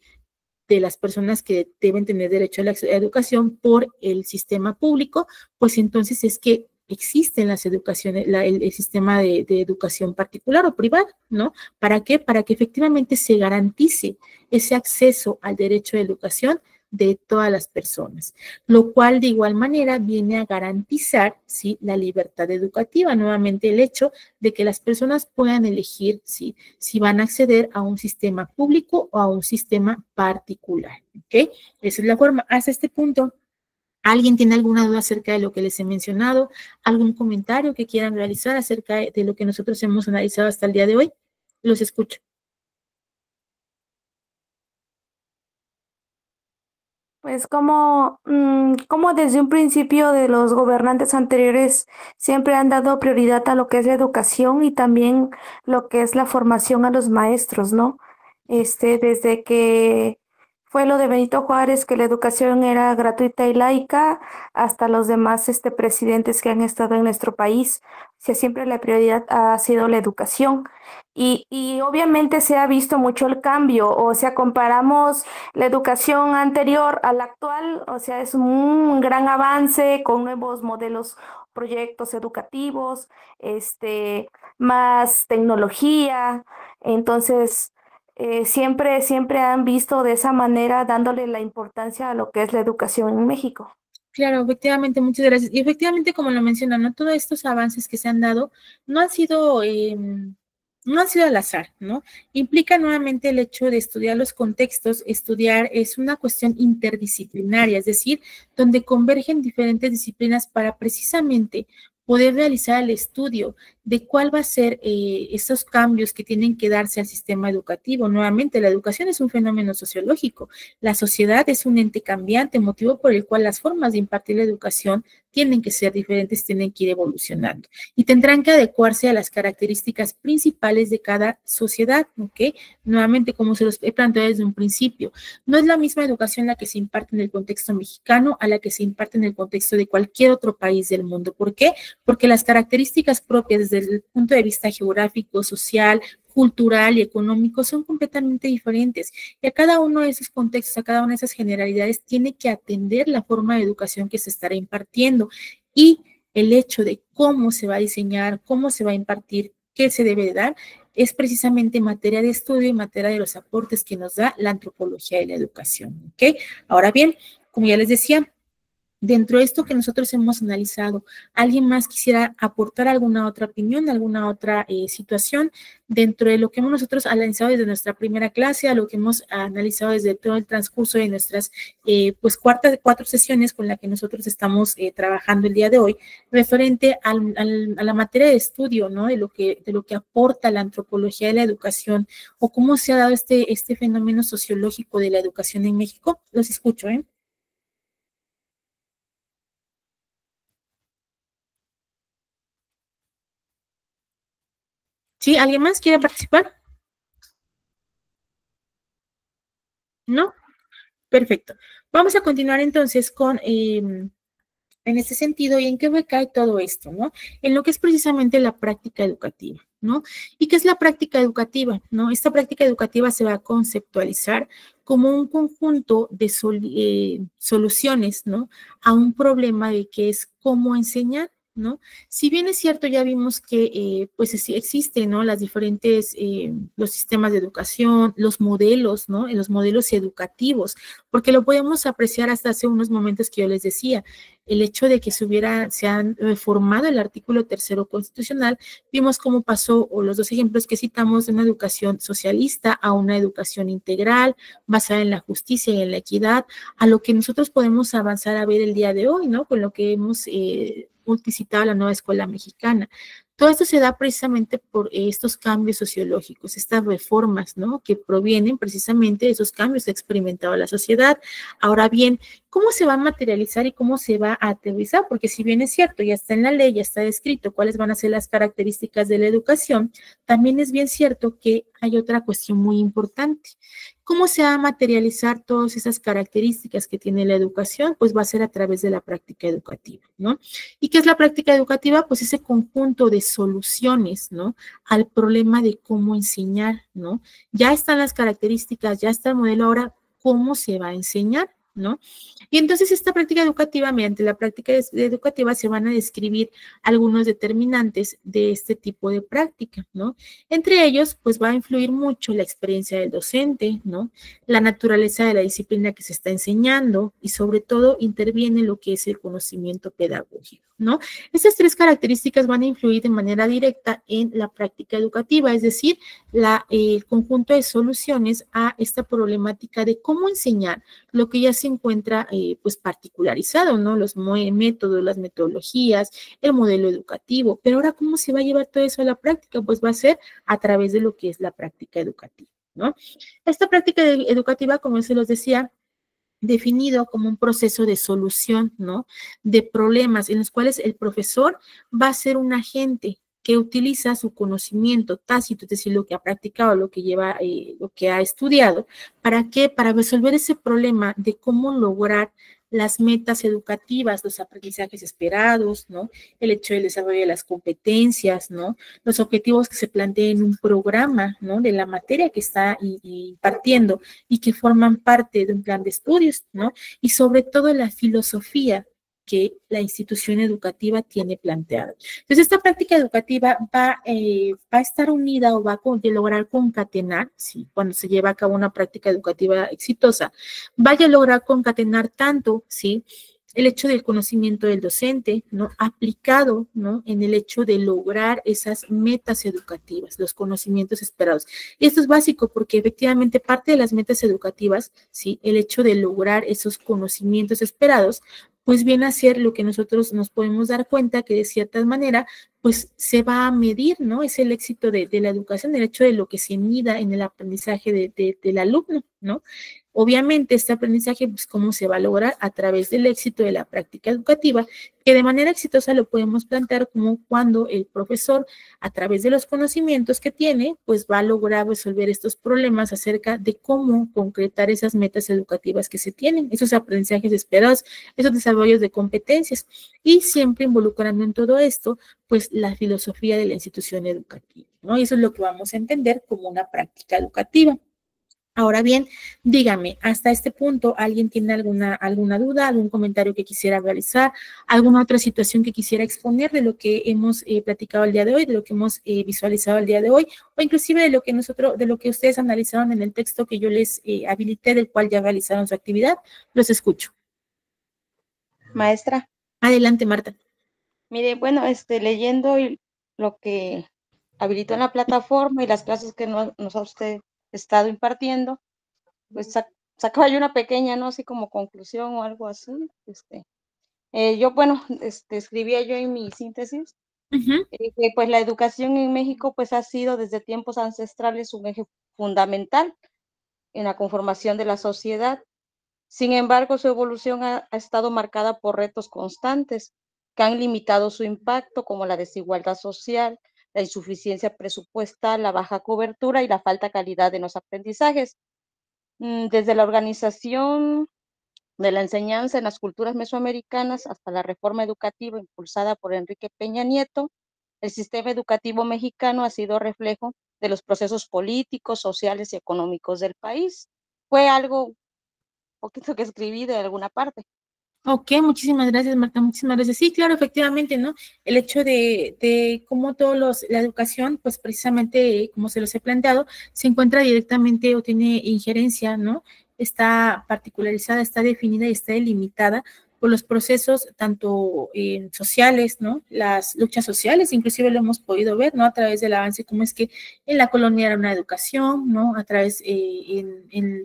De las personas que deben tener derecho a la educación por el sistema público, pues entonces es que existen las educaciones, el sistema de educación particular o privada, ¿no? ¿Para qué? Para que efectivamente se garantice ese acceso al derecho a educación de todas las personas, lo cual de igual manera viene a garantizar, ¿sí? La libertad educativa, nuevamente el hecho de que las personas puedan elegir, ¿sí? Si van a acceder a un sistema público o a un sistema particular, ¿ok? Esa es la forma. Hasta este punto, ¿alguien tiene alguna duda acerca de lo que les he mencionado? ¿Algún comentario que quieran realizar acerca de lo que nosotros hemos analizado hasta el día de hoy? Los escucho. Pues como desde un principio de los gobernantes anteriores siempre han dado prioridad a lo que es la educación y también lo que es la formación a los maestros, ¿no? Desde que fue lo de Benito Juárez, que la educación era gratuita y laica, hasta los demás presidentes que han estado en nuestro país, o sea, siempre la prioridad ha sido la educación. Y obviamente se ha visto mucho el cambio, o sea, comparamos la educación anterior a la actual, o sea, es un gran avance con nuevos modelos, proyectos educativos, más tecnología. Entonces, siempre han visto de esa manera, dándole la importancia a lo que es la educación en México. Claro, efectivamente, muchas gracias. Y efectivamente, como lo mencionan, ¿no? Todos estos avances que se han dado no han sido, no han sido al azar, ¿no? Implica nuevamente el hecho de estudiar los contextos. Estudiar es una cuestión interdisciplinaria, es decir, donde convergen diferentes disciplinas para precisamente poder realizar el estudio de cuál va a ser esos cambios que tienen que darse al sistema educativo. Nuevamente, la educación es un fenómeno sociológico. La sociedad es un ente cambiante, motivo por el cual las formas de impartir la educación tienen que ser diferentes, tienen que ir evolucionando y tendrán que adecuarse a las características principales de cada sociedad, ¿ok? Nuevamente, como se los he planteado desde un principio, no es la misma educación la que se imparte en el contexto mexicano a la que se imparte en el contexto de cualquier otro país del mundo. ¿Por qué? Porque las características propias desde el punto de vista geográfico, social, cultural y económico son completamente diferentes. Y a cada uno de esos contextos, a cada una de esas generalidades, tiene que atender la forma de educación que se estará impartiendo y el hecho de cómo se va a diseñar, cómo se va a impartir, qué se debe de dar, es precisamente materia de estudio y materia de los aportes que nos da la antropología de la educación. ¿Ok? Ahora bien, como ya les decía, dentro de esto que nosotros hemos analizado, ¿alguien más quisiera aportar alguna otra opinión, alguna otra situación dentro de lo que hemos nosotros analizado desde nuestra primera clase, a lo que hemos analizado desde todo el transcurso de nuestras pues cuatro sesiones con las que nosotros estamos trabajando el día de hoy, referente a la materia de estudio, ¿no? De lo que aporta la antropología de la educación o cómo se ha dado este fenómeno sociológico de la educación en México? Los escucho, ¿eh? ¿Sí? ¿Alguien más quiere participar? ¿No? Perfecto. Vamos a continuar entonces con, en este sentido, ¿y en qué recae todo esto, no? En lo que es precisamente la práctica educativa, ¿no? ¿Y qué es la práctica educativa, no? Esta práctica educativa se va a conceptualizar como un conjunto de soluciones, ¿no? A un problema de que es cómo enseñar, ¿no? Si bien es cierto, ya vimos que pues existen, ¿no? Las diferentes, los sistemas de educación, los modelos, ¿no? Los modelos educativos, porque lo podemos apreciar hasta hace unos momentos que yo les decía, el hecho de que se han reformado el artículo 3º constitucional, vimos cómo pasó, o los dos ejemplos que citamos, de una educación socialista a una educación integral, basada en la justicia y en la equidad, a lo que nosotros podemos avanzar a ver el día de hoy, ¿no? Con lo que hemos multicitado la nueva escuela mexicana. Todo esto se da precisamente por estos cambios sociológicos, estas reformas, ¿no? Que provienen precisamente de esos cambios que ha experimentado la sociedad. Ahora bien, ¿cómo se va a materializar y cómo se va a aterrizar? Porque si bien es cierto, ya está en la ley, ya está descrito cuáles van a ser las características de la educación, también es bien cierto que hay otra cuestión muy importante. ¿Cómo se va a materializar todas esas características que tiene la educación? Pues va a ser a través de la práctica educativa, ¿no? ¿Y qué es la práctica educativa? Pues ese conjunto de soluciones, ¿no? Al problema de cómo enseñar, ¿no? Ya están las características, ya está el modelo, ahora, ¿cómo se va a enseñar? ¿No? Y entonces esta práctica educativa, mediante la práctica educativa se van a describir algunos determinantes de este tipo de práctica, ¿no? Entre ellos, pues va a influir mucho la experiencia del docente, ¿no? La naturaleza de la disciplina que se está enseñando y sobre todo interviene lo que es el conocimiento pedagógico, ¿no? Estas tres características van a influir de manera directa en la práctica educativa, es decir, el conjunto de soluciones a esta problemática de cómo enseñar lo que ya se encuentra pues particularizado, ¿no? Los métodos, las metodologías, el modelo educativo, pero ahora ¿cómo se va a llevar todo eso a la práctica? Pues va a ser a través de lo que es la práctica educativa, ¿no? Esta práctica educativa, como se los decía, definido como un proceso de solución, ¿no? De problemas en los cuales el profesor va a ser un agente que utiliza su conocimiento tácito, es decir, lo que ha practicado, lo que lleva, lo que ha estudiado, ¿para qué? Para resolver ese problema de cómo lograr las metas educativas, los aprendizajes esperados, ¿no? El hecho del desarrollo de las competencias, ¿no? Los objetivos que se planteen en un programa, ¿no? De la materia que está impartiendo y que forman parte de un plan de estudios, ¿no? Y sobre todo la filosofía que la institución educativa tiene planteada. Entonces, esta práctica educativa va a estar unida o va a lograr concatenar, ¿sí? Cuando se lleva a cabo una práctica educativa exitosa, vaya a lograr concatenar tanto, ¿sí? El hecho del conocimiento del docente, ¿no? Aplicado, ¿no? En el hecho de lograr esas metas educativas, los conocimientos esperados. Y esto es básico porque efectivamente parte de las metas educativas, ¿sí? El hecho de lograr esos conocimientos esperados, pues viene a ser lo que nosotros nos podemos dar cuenta que de cierta manera, pues se va a medir, ¿no? Es el éxito de la educación, el hecho de lo que se mida en el aprendizaje del alumno, ¿no? Obviamente, este aprendizaje, pues, ¿cómo se va a lograr? A través del éxito de la práctica educativa, que de manera exitosa lo podemos plantear como cuando el profesor, a través de los conocimientos que tiene, pues va a lograr resolver estos problemas acerca de cómo concretar esas metas educativas que se tienen, esos aprendizajes esperados, esos desarrollos de competencias, y siempre involucrando en todo esto, pues, la filosofía de la institución educativa, ¿no? Y eso es lo que vamos a entender como una práctica educativa. Ahora bien, dígame, hasta este punto, ¿alguien tiene alguna duda, algún comentario que quisiera realizar, alguna otra situación que quisiera exponer de lo que hemos platicado el día de hoy, de lo que hemos visualizado el día de hoy, o inclusive de lo que ustedes analizaron en el texto que yo les habilité, del cual ya realizaron su actividad? Los escucho. Maestra. Adelante, Marta. Mire, bueno, leyendo lo que habilitó en la plataforma y las clases que nos ha usted estado impartiendo, pues sacaba yo una pequeña, ¿no? Así como conclusión o algo así. Yo, bueno, escribía yo en mi síntesis que pues la educación en México pues ha sido desde tiempos ancestrales un eje fundamental en la conformación de la sociedad. Sin embargo, su evolución ha estado marcada por retos constantes que han limitado su impacto, como la desigualdad social, la insuficiencia presupuestal, la baja cobertura y la falta de calidad en los aprendizajes. Desde la organización de la enseñanza en las culturas mesoamericanas hasta la reforma educativa impulsada por Enrique Peña Nieto, el sistema educativo mexicano ha sido reflejo de los procesos políticos, sociales y económicos del país. Fue algo poquito que escribí de alguna parte. Ok, muchísimas gracias, Marta, muchísimas gracias. Sí, claro, efectivamente, ¿no? El hecho de cómo la educación, pues precisamente, como se los he planteado, se encuentra directamente o tiene injerencia, ¿no? Está particularizada, está definida y está delimitada por los procesos tanto sociales, ¿no? Las luchas sociales, inclusive lo hemos podido ver, ¿no? A través del avance, cómo es que en la colonia era una educación, ¿no? A través,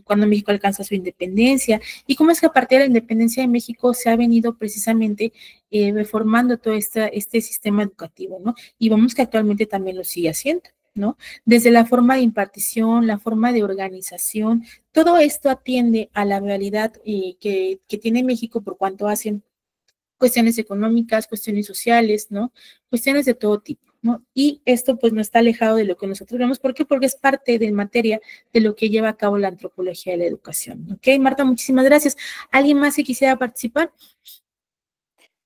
cuando México alcanza su independencia, y cómo es que a partir de la independencia de México se ha venido precisamente reformando todo este sistema educativo, ¿no? Y vemos que actualmente también lo sigue haciendo, ¿no? Desde la forma de impartición, la forma de organización, todo esto atiende a la realidad que tiene México por cuanto hacen cuestiones económicas, cuestiones sociales, ¿no? Cuestiones de todo tipo, ¿no? Y esto pues no está alejado de lo que nosotros vemos. ¿Por qué? Porque es parte de materia de lo que lleva a cabo la antropología de la educación. ¿Ok? Marta, muchísimas gracias. ¿Alguien más que quisiera participar?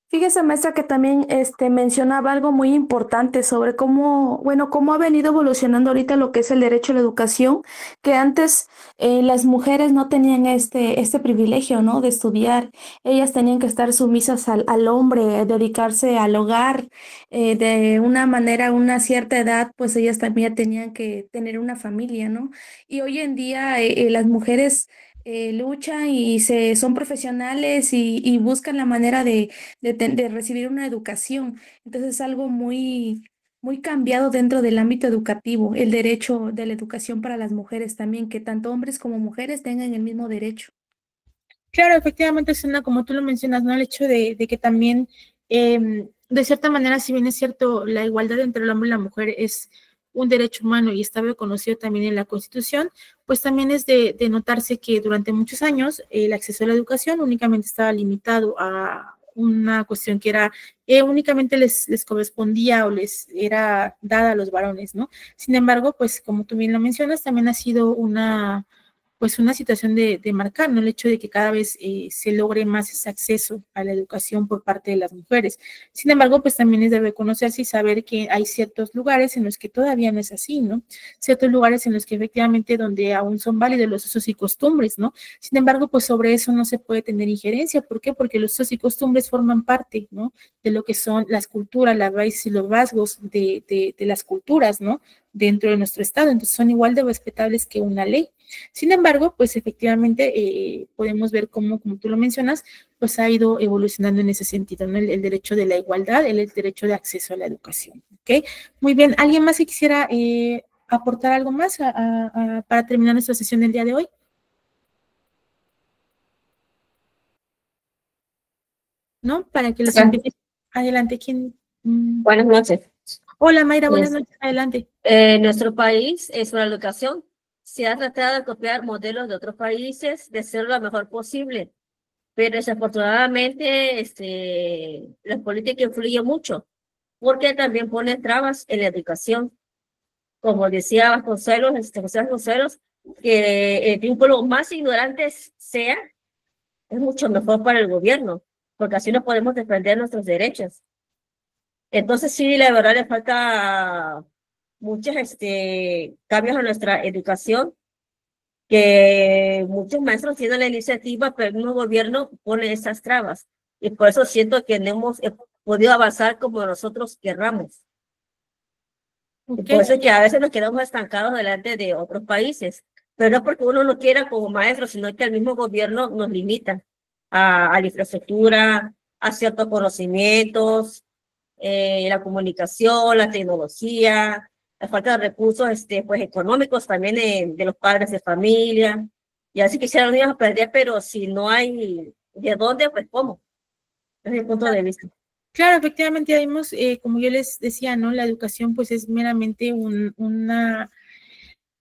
Fíjese, maestra, que también mencionaba algo muy importante sobre cómo ha venido evolucionando ahorita lo que es el derecho a la educación, que antes las mujeres no tenían este privilegio, ¿no? De estudiar. Ellas tenían que estar sumisas al hombre, dedicarse al hogar, de una manera, una cierta edad, pues ellas también tenían que tener una familia, ¿no? Y hoy en día las mujeres luchan y son profesionales y buscan la manera de recibir una educación. Entonces es algo muy, muy cambiado dentro del ámbito educativo, el derecho de la educación para las mujeres también, que tanto hombres como mujeres tengan el mismo derecho. Claro, efectivamente, Susana, como tú lo mencionas, ¿no? El hecho de que también, de cierta manera, si bien es cierto, la igualdad entre el hombre y la mujer es un derecho humano y está reconocido también en la Constitución, pues también es de notarse que durante muchos años el acceso a la educación únicamente estaba limitado a una cuestión que era únicamente les correspondía o les era dada a los varones, ¿no? Sin embargo, pues como tú bien lo mencionas, también ha sido una pues una situación de marcar, ¿no? El hecho de que cada vez se logre más ese acceso a la educación por parte de las mujeres. Sin embargo, pues también es de reconocerse y saber que hay ciertos lugares en los que todavía no es así, ¿no? Ciertos lugares en los que efectivamente donde aún son válidos los usos y costumbres, ¿no? Sin embargo, pues sobre eso no se puede tener injerencia. ¿Por qué? Porque los usos y costumbres forman parte, ¿no? De lo que son las culturas, las raíces y los rasgos de las culturas, ¿no? Dentro de nuestro estado. Entonces son igual de respetables que una ley. Sin embargo, pues efectivamente podemos ver cómo, como tú lo mencionas, pues ha ido evolucionando en ese sentido, ¿no? El derecho de la igualdad, el derecho de acceso a la educación, ¿ok? Muy bien, ¿alguien más que quisiera aportar algo más para terminar nuestra sesión del día de hoy? ¿No? Para que los invite. Adelante, ¿quién? Buenas noches. Hola, Mayra, buenas noches, adelante. Nuestro país es una educación. Se ha tratado de copiar modelos de otros países, de ser lo mejor posible, pero desafortunadamente la política influye mucho, porque también pone trabas en la educación. Como decía Vasconcelos, José Vasconcelos, que el vínculo más ignorante sea, es mucho mejor para el gobierno, porque así no podemos defender nuestros derechos. Entonces sí, la verdad le falta muchos cambios a nuestra educación, que muchos maestros tienen la iniciativa, pero el mismo gobierno pone esas trabas. Y por eso siento que no hemos podido avanzar como nosotros querramos. Y por eso es que a veces nos quedamos estancados delante de otros países. Pero no porque uno no quiera como maestro, sino que el mismo gobierno nos limita a la infraestructura, a ciertos conocimientos, la comunicación, la tecnología, la falta de recursos pues, económicos también de los padres de familia. Y así quisieran los niños aprender, pero si no hay de dónde, pues cómo. Desde mi punto de vista. Claro, efectivamente, ya vimos, como yo les decía, ¿no? La educación pues es meramente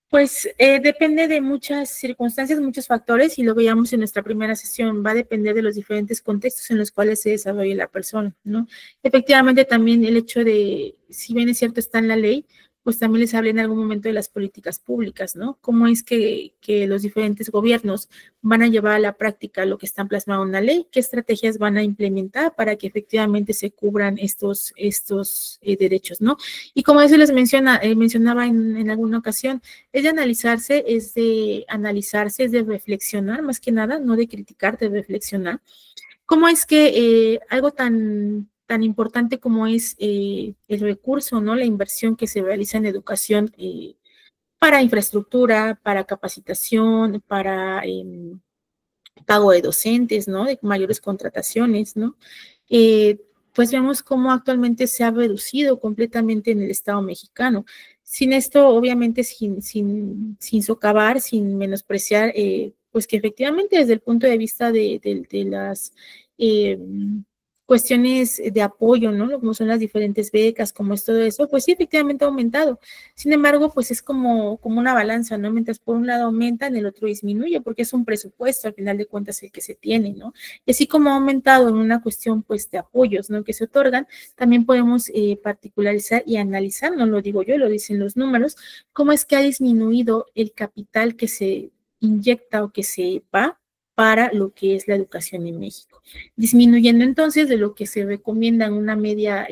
pues depende de muchas circunstancias, muchos factores, y lo veíamos en nuestra primera sesión, va a depender de los diferentes contextos en los cuales se desarrolle la persona, ¿no? Efectivamente, también el hecho de, si bien es cierto, está en la ley, pues también les hablé en algún momento de las políticas públicas, ¿no? Cómo es que los diferentes gobiernos van a llevar a la práctica lo que está plasmado en la ley, qué estrategias van a implementar para que efectivamente se cubran estos derechos, ¿no? Y como eso les mencionaba en alguna ocasión, es de analizarse, es de reflexionar, más que nada, no de criticar, de reflexionar. ¿Cómo es que algo tan importante como es el recurso, ¿no? La inversión que se realiza en educación para infraestructura, para capacitación, para pago de docentes, ¿no? De mayores contrataciones, ¿no? Pues vemos cómo actualmente se ha reducido completamente en el Estado mexicano. Sin esto, obviamente, sin socavar, sin menospreciar, pues que efectivamente desde el punto de vista de las cuestiones de apoyo, ¿no? Como son las diferentes becas, como es todo eso, pues sí, efectivamente ha aumentado. Sin embargo, pues es como una balanza, ¿no? Mientras por un lado aumenta, en el otro disminuye, porque es un presupuesto, al final de cuentas, el que se tiene, ¿no? Y así como ha aumentado en una cuestión, pues, de apoyos, ¿no? Que se otorgan, también podemos particularizar y analizar, no lo digo yo, lo dicen los números, cómo es que ha disminuido el capital que se inyecta o que se va para lo que es la educación en México, disminuyendo entonces de lo que se recomienda en una media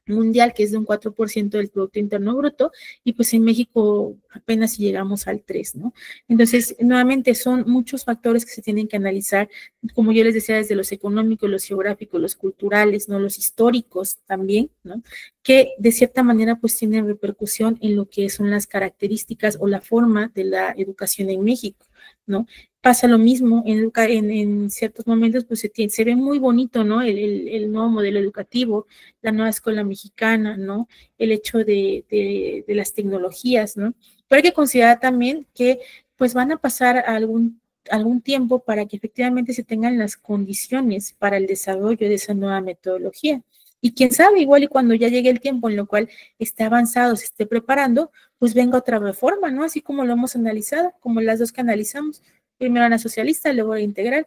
mundial, que es de un 4% del Producto Interno Bruto, y pues en México apenas si llegamos al 3%, ¿no? Entonces, nuevamente, son muchos factores que se tienen que analizar, como yo les decía, desde los económicos, los geográficos, los culturales, ¿no? Los históricos también, ¿no? Que de cierta manera pues tienen repercusión en lo que son las características o la forma de la educación en México, ¿no? Pasa lo mismo en ciertos momentos, pues se ve muy bonito, ¿no? El nuevo modelo educativo, la nueva escuela mexicana, ¿no? El hecho de las tecnologías, ¿no? Pero hay que considerar también que pues van a pasar algún tiempo para que efectivamente se tengan las condiciones para el desarrollo de esa nueva metodología. Y quién sabe, igual y cuando ya llegue el tiempo en lo cual esté avanzado, se esté preparando, pues venga otra reforma, ¿no? Así como lo hemos analizado, como las dos que analizamos, primero la socialista, luego la integral.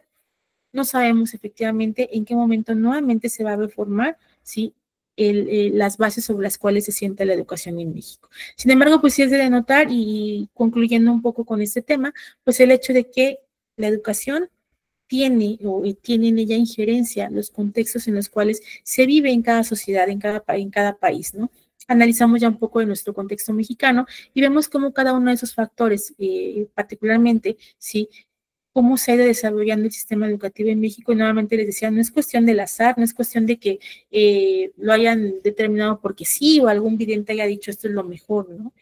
No sabemos efectivamente en qué momento nuevamente se va a reformar, ¿sí? las bases sobre las cuales se sienta la educación en México. Sin embargo, pues sí es de notar, y concluyendo un poco con este tema, pues el hecho de que la educación tiene en ella injerencia los contextos en los cuales se vive en cada sociedad, en cada país, ¿no? Analizamos ya un poco de nuestro contexto mexicano y vemos cómo cada uno de esos factores, particularmente, sí, cómo se ha ido desarrollando el sistema educativo en México. Y nuevamente les decía, no es cuestión del azar, no es cuestión de que lo hayan determinado porque sí, o algún vidente haya dicho esto es lo mejor, ¿no?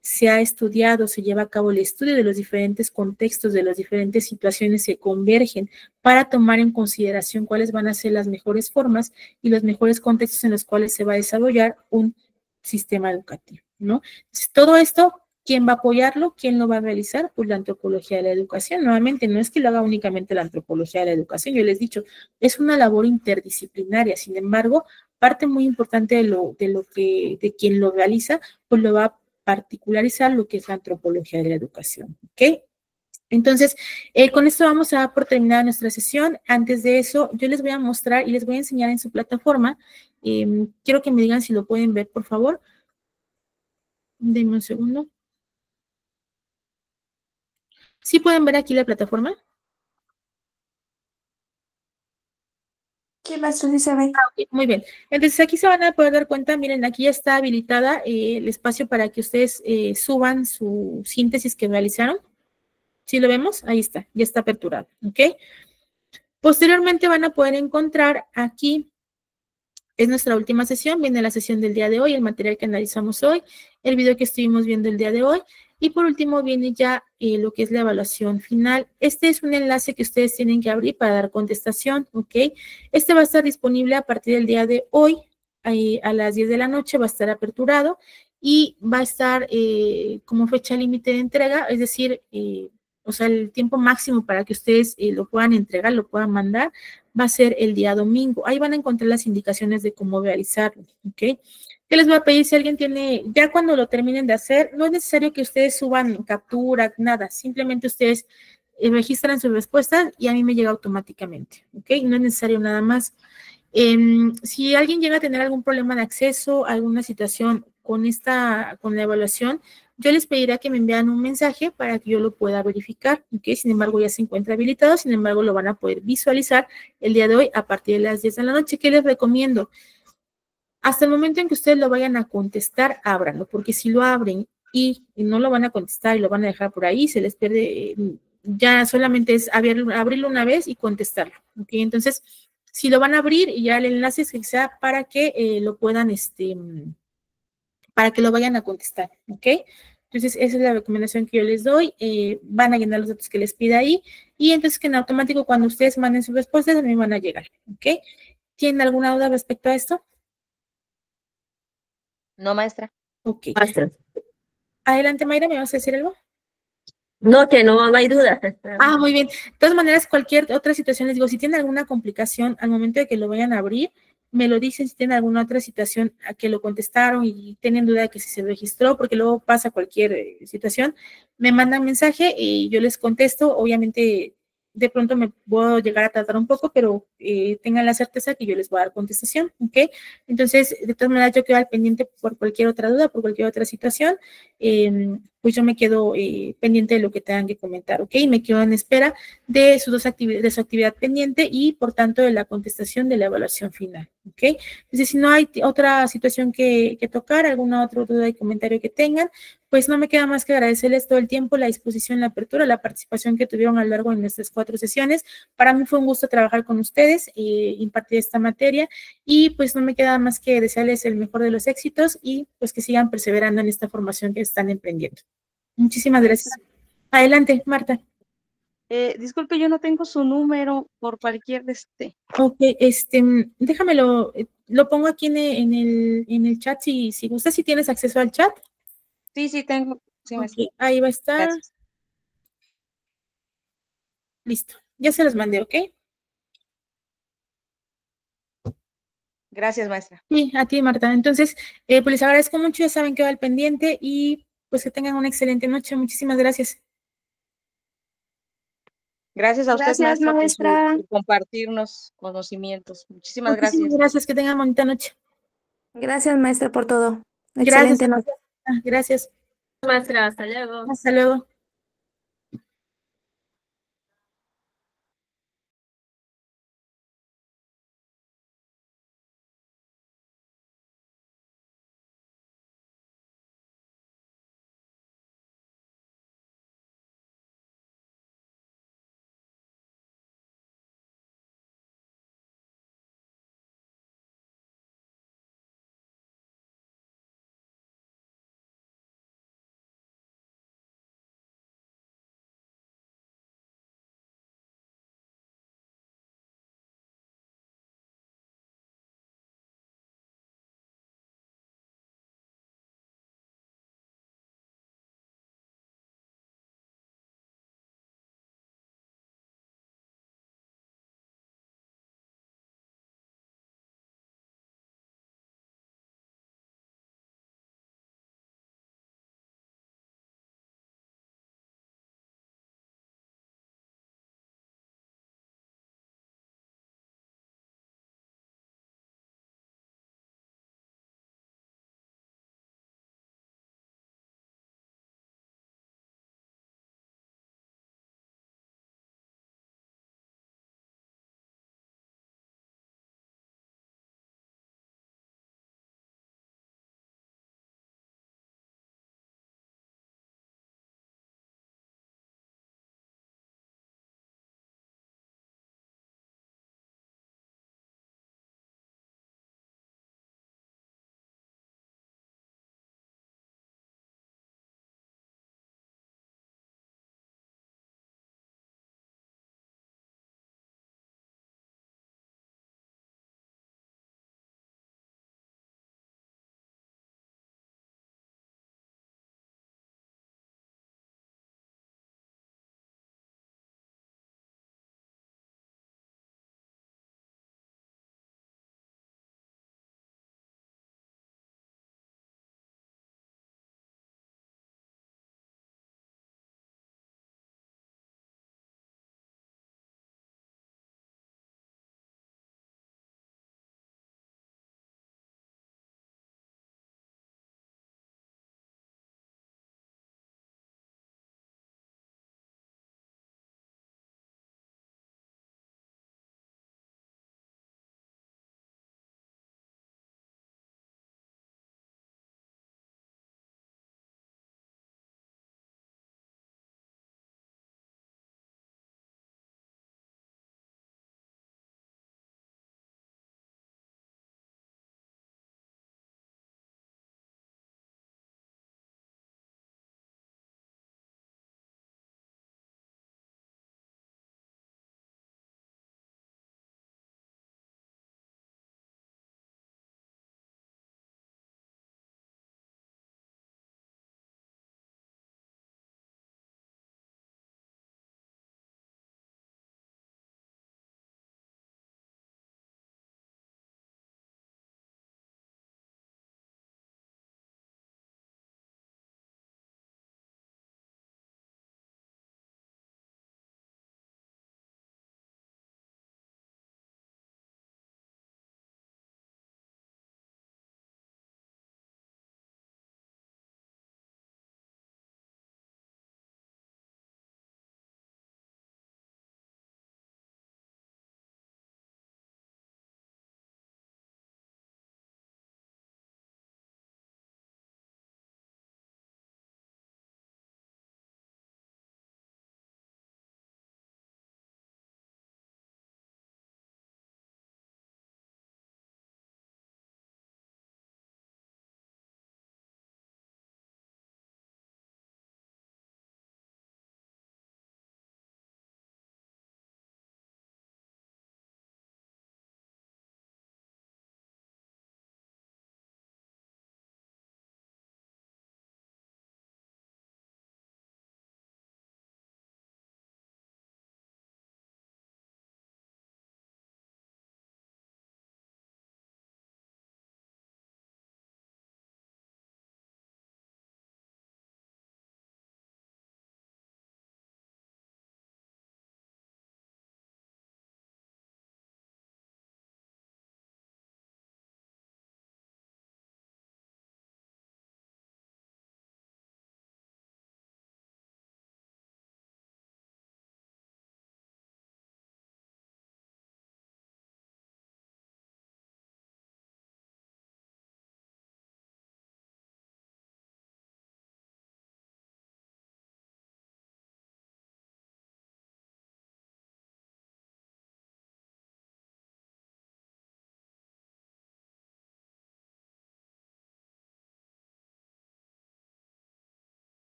Se ha estudiado, se lleva a cabo el estudio de los diferentes contextos, de las diferentes situaciones que convergen para tomar en consideración cuáles van a ser las mejores formas y los mejores contextos en los cuales se va a desarrollar un sistema educativo, ¿no? Entonces, todo esto, ¿quién va a apoyarlo? ¿Quién lo va a realizar? Pues la antropología de la educación. Nuevamente, no es que lo haga únicamente la antropología de la educación, yo les he dicho, es una labor interdisciplinaria. Sin embargo, parte muy importante de quien lo realiza, pues lo va a particularizar lo que es la antropología de la educación, ¿ok? Entonces, con esto vamos a dar por terminada nuestra sesión. Antes de eso, yo les voy a mostrar y les voy a enseñar en su plataforma. Quiero que me digan si lo pueden ver, por favor. Denme un segundo. ¿Sí pueden ver aquí la plataforma? Sí, maestro, sí se ve. Okay, muy bien. Entonces, aquí se van a poder dar cuenta, miren, aquí ya está habilitada el espacio para que ustedes suban su síntesis que realizaron. ¿Sí lo vemos? Ahí está, ya está aperturado, ¿ok? Posteriormente van a poder encontrar aquí, es nuestra última sesión, viene la sesión del día de hoy, el material que analizamos hoy, el video que estuvimos viendo el día de hoy, y por último viene ya lo que es la evaluación final. Este es un enlace que ustedes tienen que abrir para dar contestación, ¿ok? Este va a estar disponible a partir del día de hoy, a las 10 de la noche va a estar aperturado, y va a estar como fecha límite de entrega, es decir, o sea, el tiempo máximo para que ustedes lo puedan entregar, lo puedan mandar, va a ser el día domingo. Ahí van a encontrar las indicaciones de cómo realizarlo, ¿ok? ¿Qué les voy a pedir? Si alguien tiene, ya cuando lo terminen de hacer, no es necesario que ustedes suban captura, nada, simplemente ustedes registran sus respuestas y a mí me llega automáticamente, ¿ok? No es necesario nada más. Si alguien llega a tener algún problema de acceso, alguna situación con la evaluación, yo les pediría que me envíen un mensaje para que yo lo pueda verificar, ¿ok? Sin embargo, ya se encuentra habilitado, sin embargo, lo van a poder visualizar el día de hoy a partir de las 10 de la noche. ¿Qué les recomiendo? Hasta el momento en que ustedes lo vayan a contestar, ábranlo, porque si lo abren y no lo van a contestar y lo van a dejar por ahí, se les pierde, ya solamente es abrirlo una vez y contestarlo, ¿ok? Entonces, si lo van a abrir, y ya el enlace es que sea para que lo puedan, para que lo vayan a contestar, ¿ok? Entonces, esa es la recomendación que yo les doy. Van a llenar los datos que les pida ahí, y entonces que en automático cuando ustedes manden sus respuestas, a mí van a llegar, ¿ok? ¿Tienen alguna duda respecto a esto? No, maestra. Ok. Maestra. Adelante, Mayra, ¿me vas a decir algo? No, que no hay duda. Ah, muy bien. De todas maneras, cualquier otra situación, les digo, si tienen alguna complicación al momento de que lo vayan a abrir, me lo dicen. Si tienen alguna otra situación a que lo contestaron y tienen duda de que si se registró, porque luego pasa cualquier situación, me mandan mensaje y yo les contesto. Obviamente, de pronto me puedo llegar a tardar un poco, pero tengan la certeza que yo les voy a dar contestación, ¿ok? Entonces, de todas maneras, yo quedo al pendiente por cualquier otra duda, por cualquier otra situación. Pues yo me quedo pendiente de lo que tengan que comentar, ¿ok? Me quedo en espera de su actividad pendiente y, por tanto, de la contestación de la evaluación final, ¿ok? Entonces, si no hay otra situación que tocar, alguna otra duda y comentario que tengan, pues no me queda más que agradecerles todo el tiempo, la disposición, la apertura, la participación que tuvieron a lo largo de nuestras 4 sesiones. Para mí fue un gusto trabajar con ustedes, impartir esta materia, y pues no me queda más que desearles el mejor de los éxitos y pues que sigan perseverando en esta formación que están emprendiendo. Muchísimas gracias. Adelante, Marta. Disculpe, yo no tengo su número por cualquier Ok, déjamelo, lo pongo aquí en el chat si gusta, si tienes acceso al chat. Sí, tengo. Sí, Okay, ahí va a estar. Gracias. Listo, ya se los mandé, ¿ok? Gracias, maestra. Sí, a ti, Marta. Entonces, pues les agradezco mucho, ya saben que va al pendiente, y pues que tengan una excelente noche. Muchísimas gracias. Gracias a usted, Gracias, maestra, maestra. por compartirnos conocimientos. Muchísimas Muchísimas gracias. gracias, que tengan bonita noche. Gracias, maestra, por todo. Gracias. Excelente noche. Gracias. Maestra, hasta luego. Hasta luego.